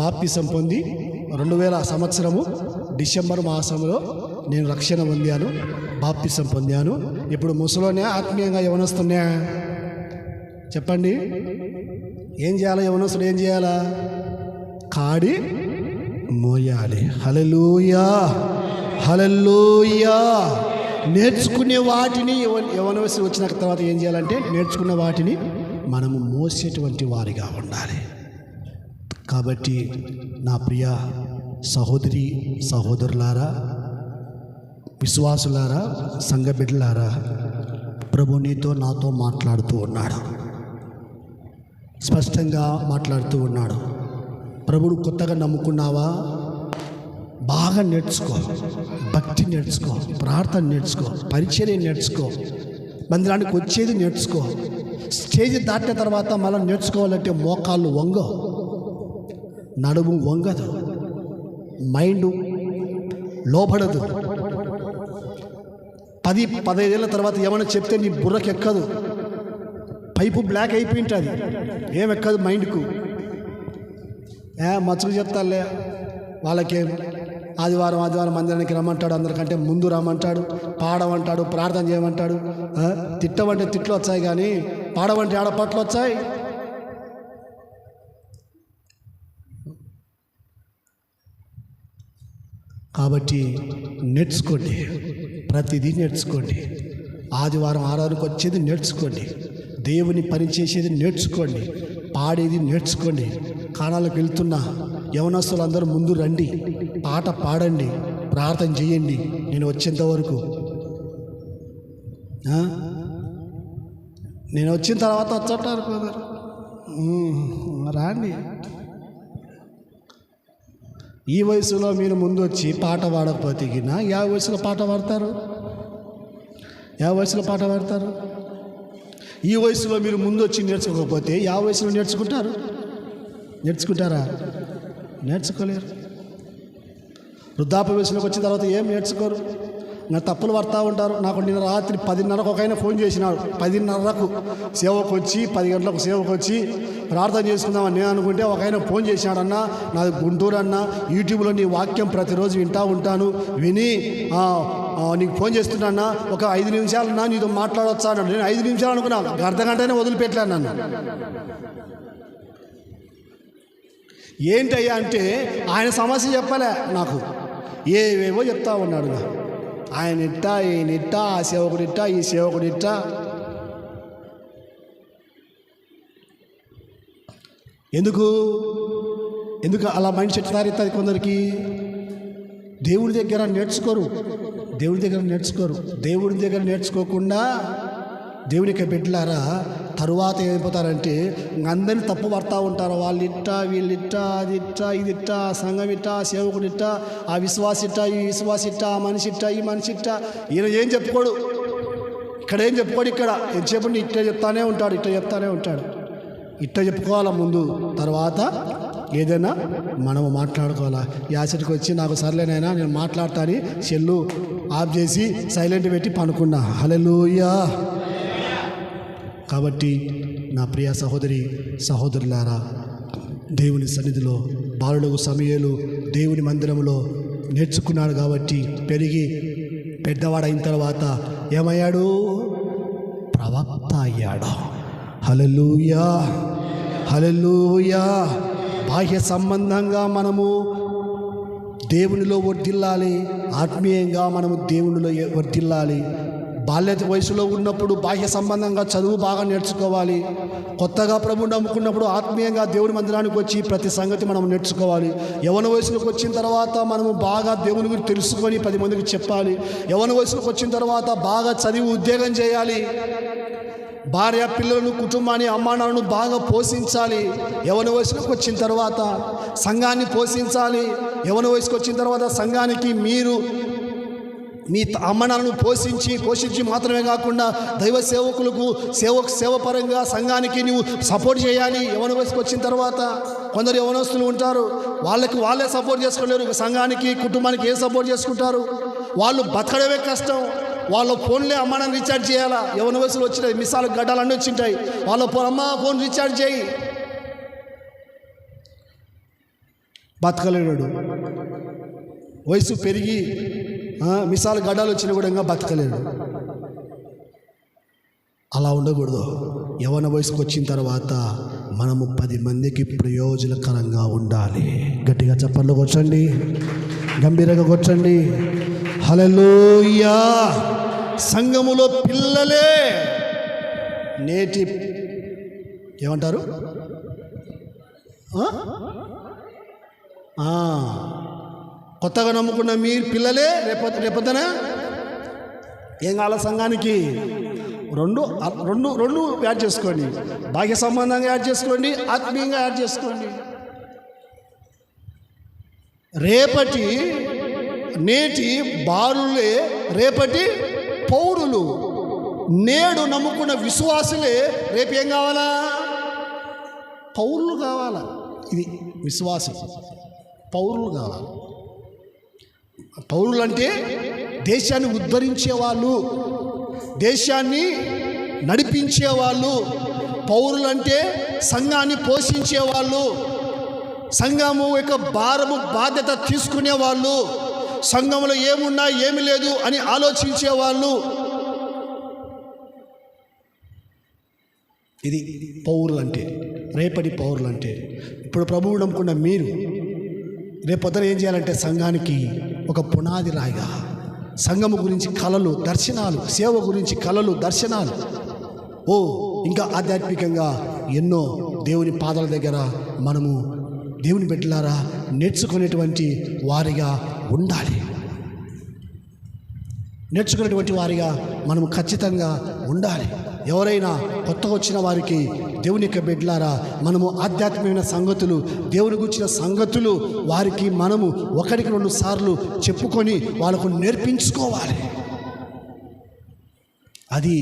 బాప్తిసం పొంది 2000 సంవత్సరము డిసెంబర్ మాసంలో నేను రక్షణ పొందాను, బాప్తిసం పొందాను. ఇప్పుడు ముసలోనే ఆత్మీయంగా యవనస్తున్నా? చెప్పండి, ఏం చేయాలా? యవనస్తుడు ఏం చేయాలా? కాడి మోయాలి. హల్లెలూయా, హల్లెలూయా. నేర్చుకునే వాటిని యవన వయసు వచ్చిన తర్వాత ఏం చేయాలంటే నేర్చుకున్న వాటిని మనము మోసేటువంటి వారిగా ఉండాలి. కాబట్టి నా ప్రియ సహోదరి సహోదరులారా, విశ్వాసులారా, సంఘ బిడ్డలారా, ప్రభు నీతో నాతో మాట్లాడుతూ ఉన్నాడు, స్పష్టంగా మాట్లాడుతూ ఉన్నాడు. ప్రభుడు కొత్తగా నమ్ముకున్నావా? బాగా నేర్చుకో, భక్తి నేర్చుకో, ప్రార్థన నేర్చుకో, పరిచర్య నేర్చుకో, మందిరానికి వచ్చేది నేర్చుకో. స్టేజ్ దాటిన తర్వాత మళ్ళీ నేర్చుకోవాలంటే మోకాళ్ళు వంగవు, నడుము వంగదు, మైండ్ లోబడదు, 10-15 ఏళ్ళ తర్వాత ఏమైనా చెప్తే నీ బుర్రకి ఎక్కదు, పైపు బ్లాక్ అయిపోయి ఉంటుంది, ఏమెక్కదు మైండ్కు. మచ్చుకు చెప్తాలే వాళ్ళకేం, ఆదివారం మందిరానికి రమ్మంటాడు, అందరికంటే ముందు రమ్మంటాడు, పాడమంటాడు, ప్రార్థన చేయమంటాడు. తిట్టమంటే తిట్లు వచ్చాయి కానీ పాడమంటే ఆడపట్లు వచ్చాయి. కాబట్టి నేర్చుకోండి, ప్రతిదీ నేర్చుకోండి. ఆదివారం ఆరాధనకు వచ్చేది నేర్చుకోండి, దేవుని పని చేసేది నేర్చుకోండి, పాడేది నేర్చుకోండి. కానాలకు వెళ్తున్న యవనస్తులు అందరూ ముందు రండి, పాట పాడండి, ప్రార్థన చేయండి. నేను వచ్చేంత వరకు, నేను వచ్చిన తర్వాత వచ్చారు రాండి. ఈ వయసులో మీరు ముందు వచ్చి పాట పాడకపోతే యా వయసులో పాట పాడతారు? యా వయసులో పాట పాడతారు? ఈ వయసులో మీరు ముందు వచ్చి నేర్చుకోకపోతే యా వయసులో నేర్చుకుంటారు? నేర్చుకుంటారా? నేర్చుకోలేరు. వృద్ధాప్య వయసులోకి వచ్చిన తర్వాత ఏం నేర్చుకోరు, నా తప్పులు పడతా ఉంటారు. నాకు నిన్న రాత్రి 10:30కు ఒక ఆయన ఫోన్ చేసినాడు. 10:30కు సేవకు వచ్చి 10 గంటలకు సేవకు వచ్చి ప్రార్థన చేసుకుందామని నేను అనుకుంటే ఒక ఆయన ఫోన్ చేసినాడన్నా, నాది గుంటూరు అన్న, యూట్యూబ్లో నీ వాక్యం ప్రతిరోజు వింటూ ఉంటాను, విని నీకు ఫోన్ చేస్తున్నా, ఒక 5 నిమిషాలన్నా నీతో మాట్లాడవచ్చా అన్నాడు. నేను 5 నిమిషాలు అనుకున్నా, అర్ధగంటనే వదిలిపెట్టలేను నన్ను. ఏంటయ్యా అంటే ఆయన సమస్య చెప్పలే నాకు, ఏవేవో చెప్తా ఉన్నాడు. ఆయన ఇట్టా, ఈయన ఇట్టా, ఆ సేవకుడు ఇట్టా, ఈ సేవకుడు ఇట్టా. ఎందుకు అలా మైండ్ సెట్ తయారవుతుంది కొందరికి? దేవుడి దగ్గర నేర్చుకోరు, దేవుడి దగ్గర నేర్చుకోకుండా దేవునికి బిడ్డలారా తరువాత ఏమైపోతారంటే అందరినీ తప్పు పడతా ఉంటారు. వాళ్ళు ఇట్టా, వీళ్ళు ఇట్టా, అది ఇట్టా, ఇది ఇట్టా, సంఘం ఇట్టా, సేవకుడు ఇట్టా, ఆ విశ్వాస ఇట్టా, ఈ విశ్వాస ఇట్టా, ఆ మనిషి ఇట్టా, ఈ మనిషి ఇట్టా. ఈయన ఏం చెప్పుకోడు, ఇక్కడ ఏం చెప్పుకోడు. ఇక్కడ ఎంతసేపు ఇట్లా చెప్తానే ఉంటాడు. ఇట్లా చెప్పుకోవాలా ముందు, తర్వాత ఏదైనా మనము మాట్లాడుకోవాలా. యాసిడ్కి వచ్చి నాకు సర్లేనైనా నేను మాట్లాడతాను, సెల్లు ఆఫ్ చేసి సైలెంట్ పెట్టి పనుకున్నా. హల్లెలూయా. కాబట్టి నా ప్రియ సహోదరులారా, దేవుని సన్నిధిలో బాలుడు సమూయేలు దేవుని మందిరంలో నేర్చుకున్నాడు కాబట్టి పెరిగి పెద్దవాడైన తర్వాత ఏమయ్యాడు? ప్రవక్త అయ్యాడు. హల్లెలూయా. బాహ్య సంబంధంగా మనము దేవునిలో వర్ధిల్లాలి, ఆత్మీయంగా మనము దేవునిలో వర్ధిల్లాలి. బాల్య వయసులో ఉన్నప్పుడు బాహ్య సంబంధంగా చదువు బాగా నేర్చుకోవాలి. కొత్తగా ప్రభువుని నమ్ముకున్నప్పుడు ఆత్మీయంగా దేవుని మందిరానికి వచ్చి ప్రతి సంగతి మనం నేర్చుకోవాలి. యవ్వన వయసులోకి వచ్చిన తర్వాత మనము బాగా దేవుని గురించి తెలుసుకొని 10 మందికి చెప్పాలి. యవ్వన వయసులోకి వచ్చిన తర్వాత బాగా చదివి ఉద్యోగం చేయాలి. భార్య పిల్లలను, కుటుంబాన్ని, అమ్మానాలను బాగా పోషించాలి. యవ్వన వయసులోకి వచ్చిన తర్వాత సంఘాన్ని పోషించాలి. యవ్వన వయసుకు వచ్చిన తర్వాత సంఘానికి మీరు మీ అమ్మనాలను పోషించి మాత్రమే కాకుండా దైవ సేవకులకు సేవపరంగా సంఘానికి నువ్వు సపోర్ట్ చేయాలి. యవ్వన వయసుకు వచ్చిన తర్వాత కొందరు యవ్వనస్తులు ఉంటారు, వాళ్ళే సపోర్ట్ చేసుకోలేరు. సంఘానికి, కుటుంబానికి ఏ సపోర్ట్ చేసుకుంటారు? వాళ్ళు బతకడమే కష్టం. వాళ్ళ ఫోన్లే అమ్మానాన్ని రీఛార్జ్ చేయాలా. యవ్వన వయసులో వచ్చినాయి మిసాలు గడ్డలు అన్నీ వచ్చింటాయి. వాళ్ళ అమ్మ ఫోన్ రీఛార్జ్ చేయి, బతకలేడు. వయసు పెరిగి మిసాలు గడ్డలు వచ్చినా కూడా ఇంకా బతకలేడు. అలా ఉండకూడదు. యవ్వన వయసుకు వచ్చిన తర్వాత మనము 10 మందికి ప్రయోజనకరంగా ఉండాలి. గట్టిగా చప్పట్లు కొట్టండి, గంభీరంగా కొట్టండి. హల్లెలూయా. సంఘములో పిల్లలే నేటి ఏమంటారు, కొత్తగా నమ్ముకున్న మీరు పిల్లలే రేపొద్దున ఏం కావాల సంఘానికి? రెండు యాడ్ చేసుకోండి. బాహ్య సంబంధంగా యాడ్ చేసుకోండి, ఆత్మీయంగా యాడ్ చేసుకోండి. నేటి బాలులే రేపటి పౌరులు. నేడు నమ్ముకున్న విశ్వాసులే రేపు ఏం కావాలా? పౌరులు కావాలా. ఇది విశ్వాసం, పౌరులు కావాలి. పౌరులు అంటే దేశాన్ని ఉద్ధరించే వాళ్ళు, దేశాన్ని నడిపించేవాళ్ళు, పౌరులంటే సంఘాన్ని పోషించేవాళ్ళు, సంఘము యొక్క భారము బాధ్యత తీసుకునేవాళ్ళు, సంఘంలో ఏమున్నా ఏమి లేదు అని ఆలోచించేవాళ్ళు. ఇది పౌరులు అంటే, రేపటి పౌరులు అంటే. ఇప్పుడు ప్రభువు నమ్ముకున్న మీరు రేపొద్దున ఏం చేయాలంటే సంఘానికి ఒక పునాది రాయిగా, సంఘము గురించి కలలు దర్శనాలు, సేవ గురించి కలలు దర్శనాలు, ఇంకా ఆధ్యాత్మికంగా ఎన్నో దేవుని పాదాల దగ్గర మనము దేవుని బిడ్డలారా నేర్చుకునేటువంటి వారిగా ఉండాలి. నేర్చుకునేటువంటి వారిగా మనము ఖచ్చితంగా ఉండాలి. ఎవరైనా కొత్తగా వచ్చిన వారికి దేవుని యొక్క బిడ్డలారా మనము ఆధ్యాత్మికమైన సంగతులు, దేవుని గురించిన సంగతులు వారికి మనము 1-2 సార్లు చెప్పుకొని వాళ్ళకు నేర్పించుకోవాలి. అది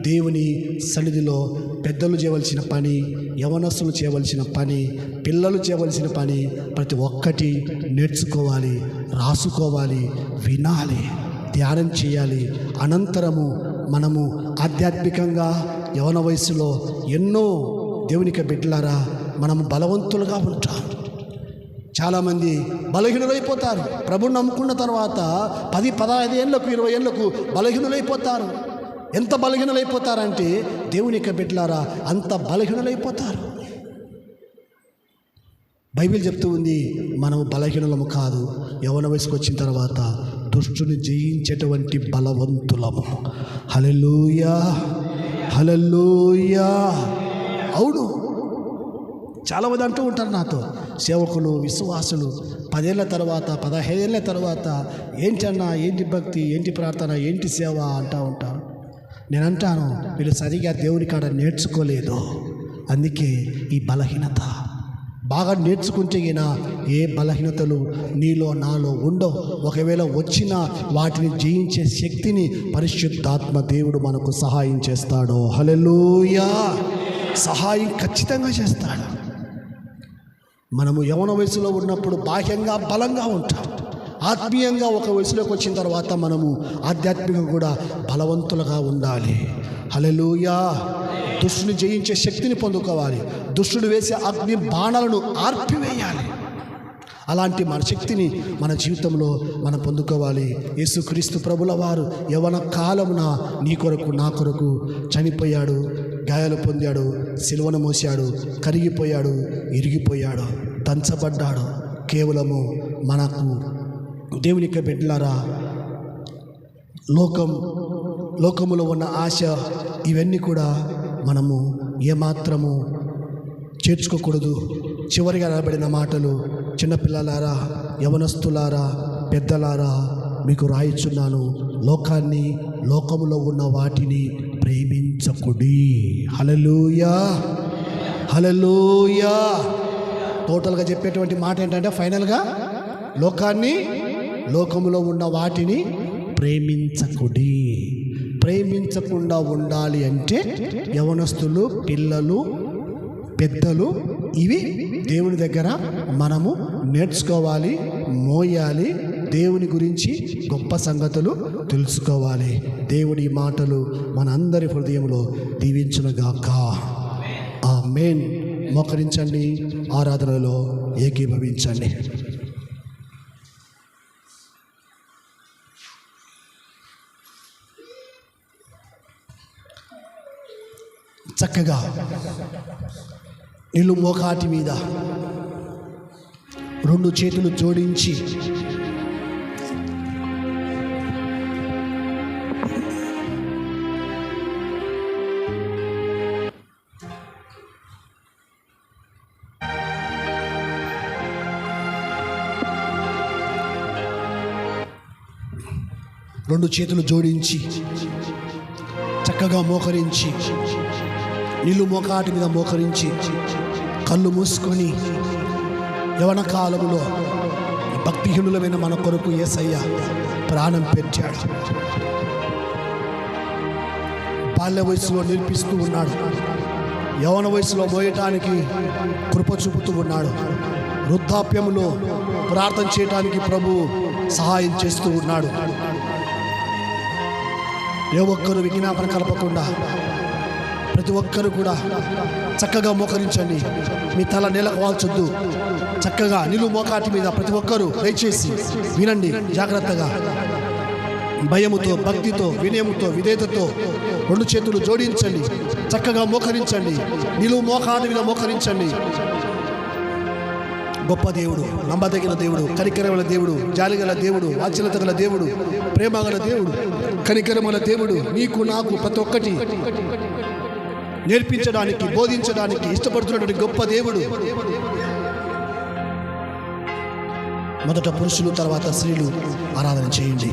దేవుని సన్నిధిలో పెద్దలు చేయవలసిన పని, యవనస్తులు చేయవలసిన పని, పిల్లలు చేయవలసిన పని. ప్రతి ఒక్కటి నేర్చుకోవాలి, రాసుకోవాలి, వినాలి, ధ్యానం చేయాలి. అనంతరము మనము ఆధ్యాత్మికంగా యవన వయసులో ఎన్నో దేవునికి బిడ్డలారా మనము బలవంతులుగా ఉంటాం. చాలామంది బలహీనులైపోతారు. ప్రభువుని నమ్ముకున్న తర్వాత 10, 15 ఏళ్ళకు 20 ఏళ్ళకు బలహీనులైపోతారు. ఎంత బలహీనులైపోతారంటే దేవుని యొక్క బిడ్డలారా అంత బలహీనులైపోతారు. బైబిల్ చెప్తూ ఉంది, మనము బలహీనులము కాదు, యవ్వన వయసుకు వచ్చిన తర్వాత దుష్టుని జయించేటువంటి బలవంతులము. హల్లెలూయా, హల్లెలూయా. అవును, చాలామంది అంటూ ఉంటారు నాతో, సేవకులు, విశ్వాసులు 10 ఏళ్ళ తర్వాత 15 ఏళ్ళ తర్వాత ఏంటన్నా, ఏంటి భక్తి, ఏంటి ప్రార్థన, ఏంటి సేవ అంటూ ఉంటారు. నేను అంటాను, వీళ్ళు సరిగా దేవుని కాడ నేర్చుకోలేదు, అందుకే ఈ బలహీనత. బాగా నేర్చుకుంటే ఏ బలహీనతలు నీలో నాలో ఉండవు. ఒకవేళ వచ్చినా వాటిని జయించే శక్తిని పరిశుద్ధాత్మ దేవుడు మనకు సహాయం చేస్తాడు. హల్లెలూయా, సహాయం ఖచ్చితంగా చేస్తాడు. మనము యవ్వన వయసులో ఉన్నప్పుడు బాహ్యంగా బలంగా ఉంటాం. ఆత్మీయంగా ఒక వయసులోకి వచ్చిన తర్వాత మనము ఆధ్యాత్మికంగా కూడా బలవంతులుగా ఉండాలి. హల్లెలూయా. దుష్టుని జయించే శక్తిని పొందుకోవాలి. దుష్టుడు వేసే అగ్ని బాణాలను ఆర్పివేయాలి. అలాంటి మన శక్తిని మన జీవితంలో మనం పొందుకోవాలి. యేసుక్రీస్తు ప్రభుల వారు యవ్వన కాలమున నీ కొరకు నా కొరకు చనిపోయాడు, గాయాలు పొందాడు, సిలువను మోసాడు, కరిగిపోయాడు, ఇరిగిపోయాడు, దంచబడ్డాడు. కేవలము మనకు దేవుని యొక్క బిడ్డలారా లోకములో ఉన్న ఆశ ఇవన్నీ కూడా మనము ఏమాత్రము చేర్చుకోకూడదు. చివరిగా రాబడిన మాటలు, చిన్నపిల్లలారా, యవనస్తులారా, పెద్దలారా మీకు రాయిచున్నాను, లోకాన్ని, లోకములో ఉన్న వాటిని ప్రేమించకుడి. హల్లెలూయా, హల్లెలూయా. టోటల్గా చెప్పేటువంటి మాట ఏంటంటే ఫైనల్గా లోకాన్ని, లోకములో ఉన్న వాటిని ప్రేమించకుడి. ప్రేమించకుండా ఉండాలి అంటే యవనస్తులు, పిల్లలు, పెద్దలు ఇవి దేవుని దగ్గర మనము నేర్చుకోవాలి, మోయాలి, దేవుని గురించి గొప్ప సంగతులు తెలుసుకోవాలి. దేవుడి మాటలు మనందరి హృదయంలో దీవించునుగాక. ఆమేన్. మోకరించండి, ఆరాధనలో ఏకీభవించండి. చక్కగా నిలు మోకాటి మీద 2 చేతులు జోడించి చక్కగా మోకరించి, నీళ్ళు మోకాటి మీద మోకరించి కళ్ళు మూసుకొని, యవన కాలములో భక్తిహీనులమైన మన కొరకు యేసయ్య ప్రాణం పెట్టాడు. బాల్య వయసులో నేర్పిస్తూ ఉన్నాడు, యవన వయసులో మోయటానికి కృప చూపుతూ ఉన్నాడు, వృద్ధాప్యములో ప్రార్థన చేయటానికి ప్రభు సహాయం చేస్తూ ఉన్నాడు. ఏ ఒక్కరు విజ్ఞాపన కలపకుండా ప్రతి ఒక్కరు కూడా చక్కగా మోకరించండి. మీ తల నేలకు వాల్చొద్దు. చక్కగా నిలువు మోకాటి మీద ప్రతి ఒక్కరూ దయచేసి వినండి జాగ్రత్తగా. భయముతో, భక్తితో, వినయముతో, విధేయతతో 2 చేతులు జోడించండి. చక్కగా మోకరించండి. నిలువు మోకాటి మీద మోకరించండి. గొప్ప దేవుడు, నమ్మదగిన దేవుడు, కనికరముల దేవుడు, జాలిగల దేవుడు, వాత్సల్యత గల దేవుడు, ప్రేమగల దేవుడు, కనికరముల దేవుడు, నీకు నాకు ప్రతి ఒక్కటి నేర్పించడానికి, బోధించడానికి ఇష్టపడుతున్నటువంటి గొప్ప దేవుడు. మొదట పురుషులు, తర్వాత స్త్రీలు ఆరాధన చేయండి.